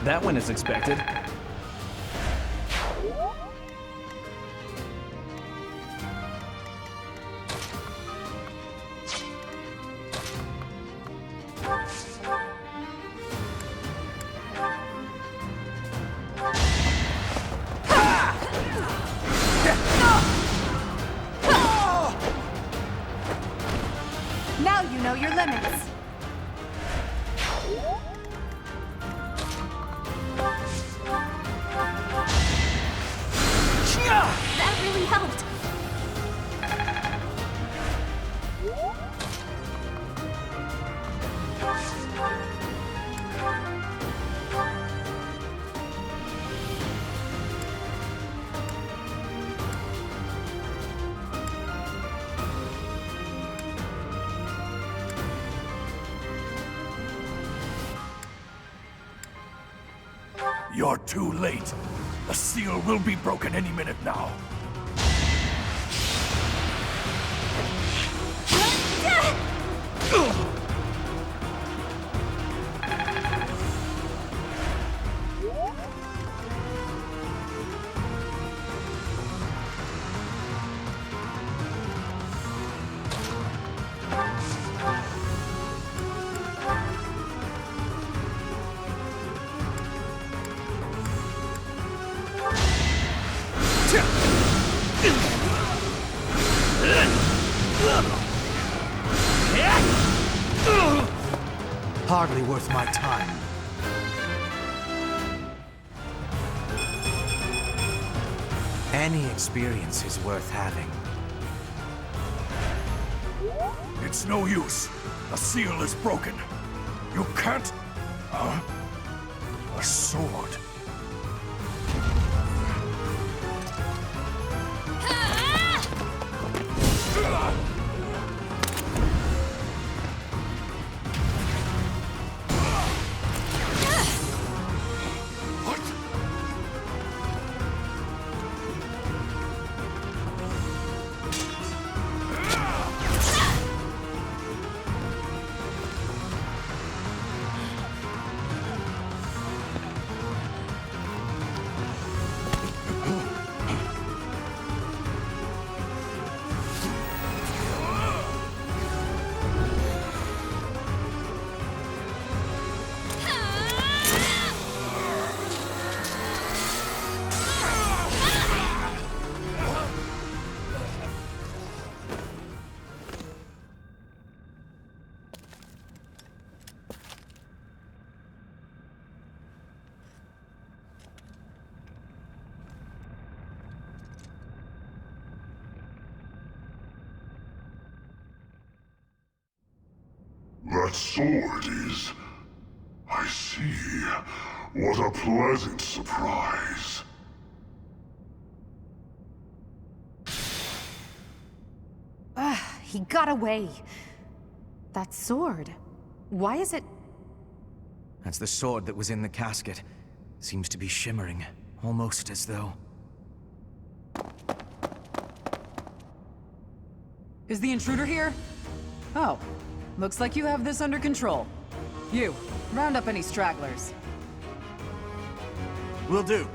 That went as expected. Now you know your limits. That really helped. You're too late. The seal will be broken any minute now. Hardly worth my time. Any experience is worth having. It's no use. The seal is broken. You can't... A sword. That sword is... I see. What a pleasant surprise. He got away. That sword. Why is it... That's the sword that was in the casket. Seems to be shimmering, almost as though... Is the intruder here? Oh, looks like you have this under control. You, round up any stragglers. Will do.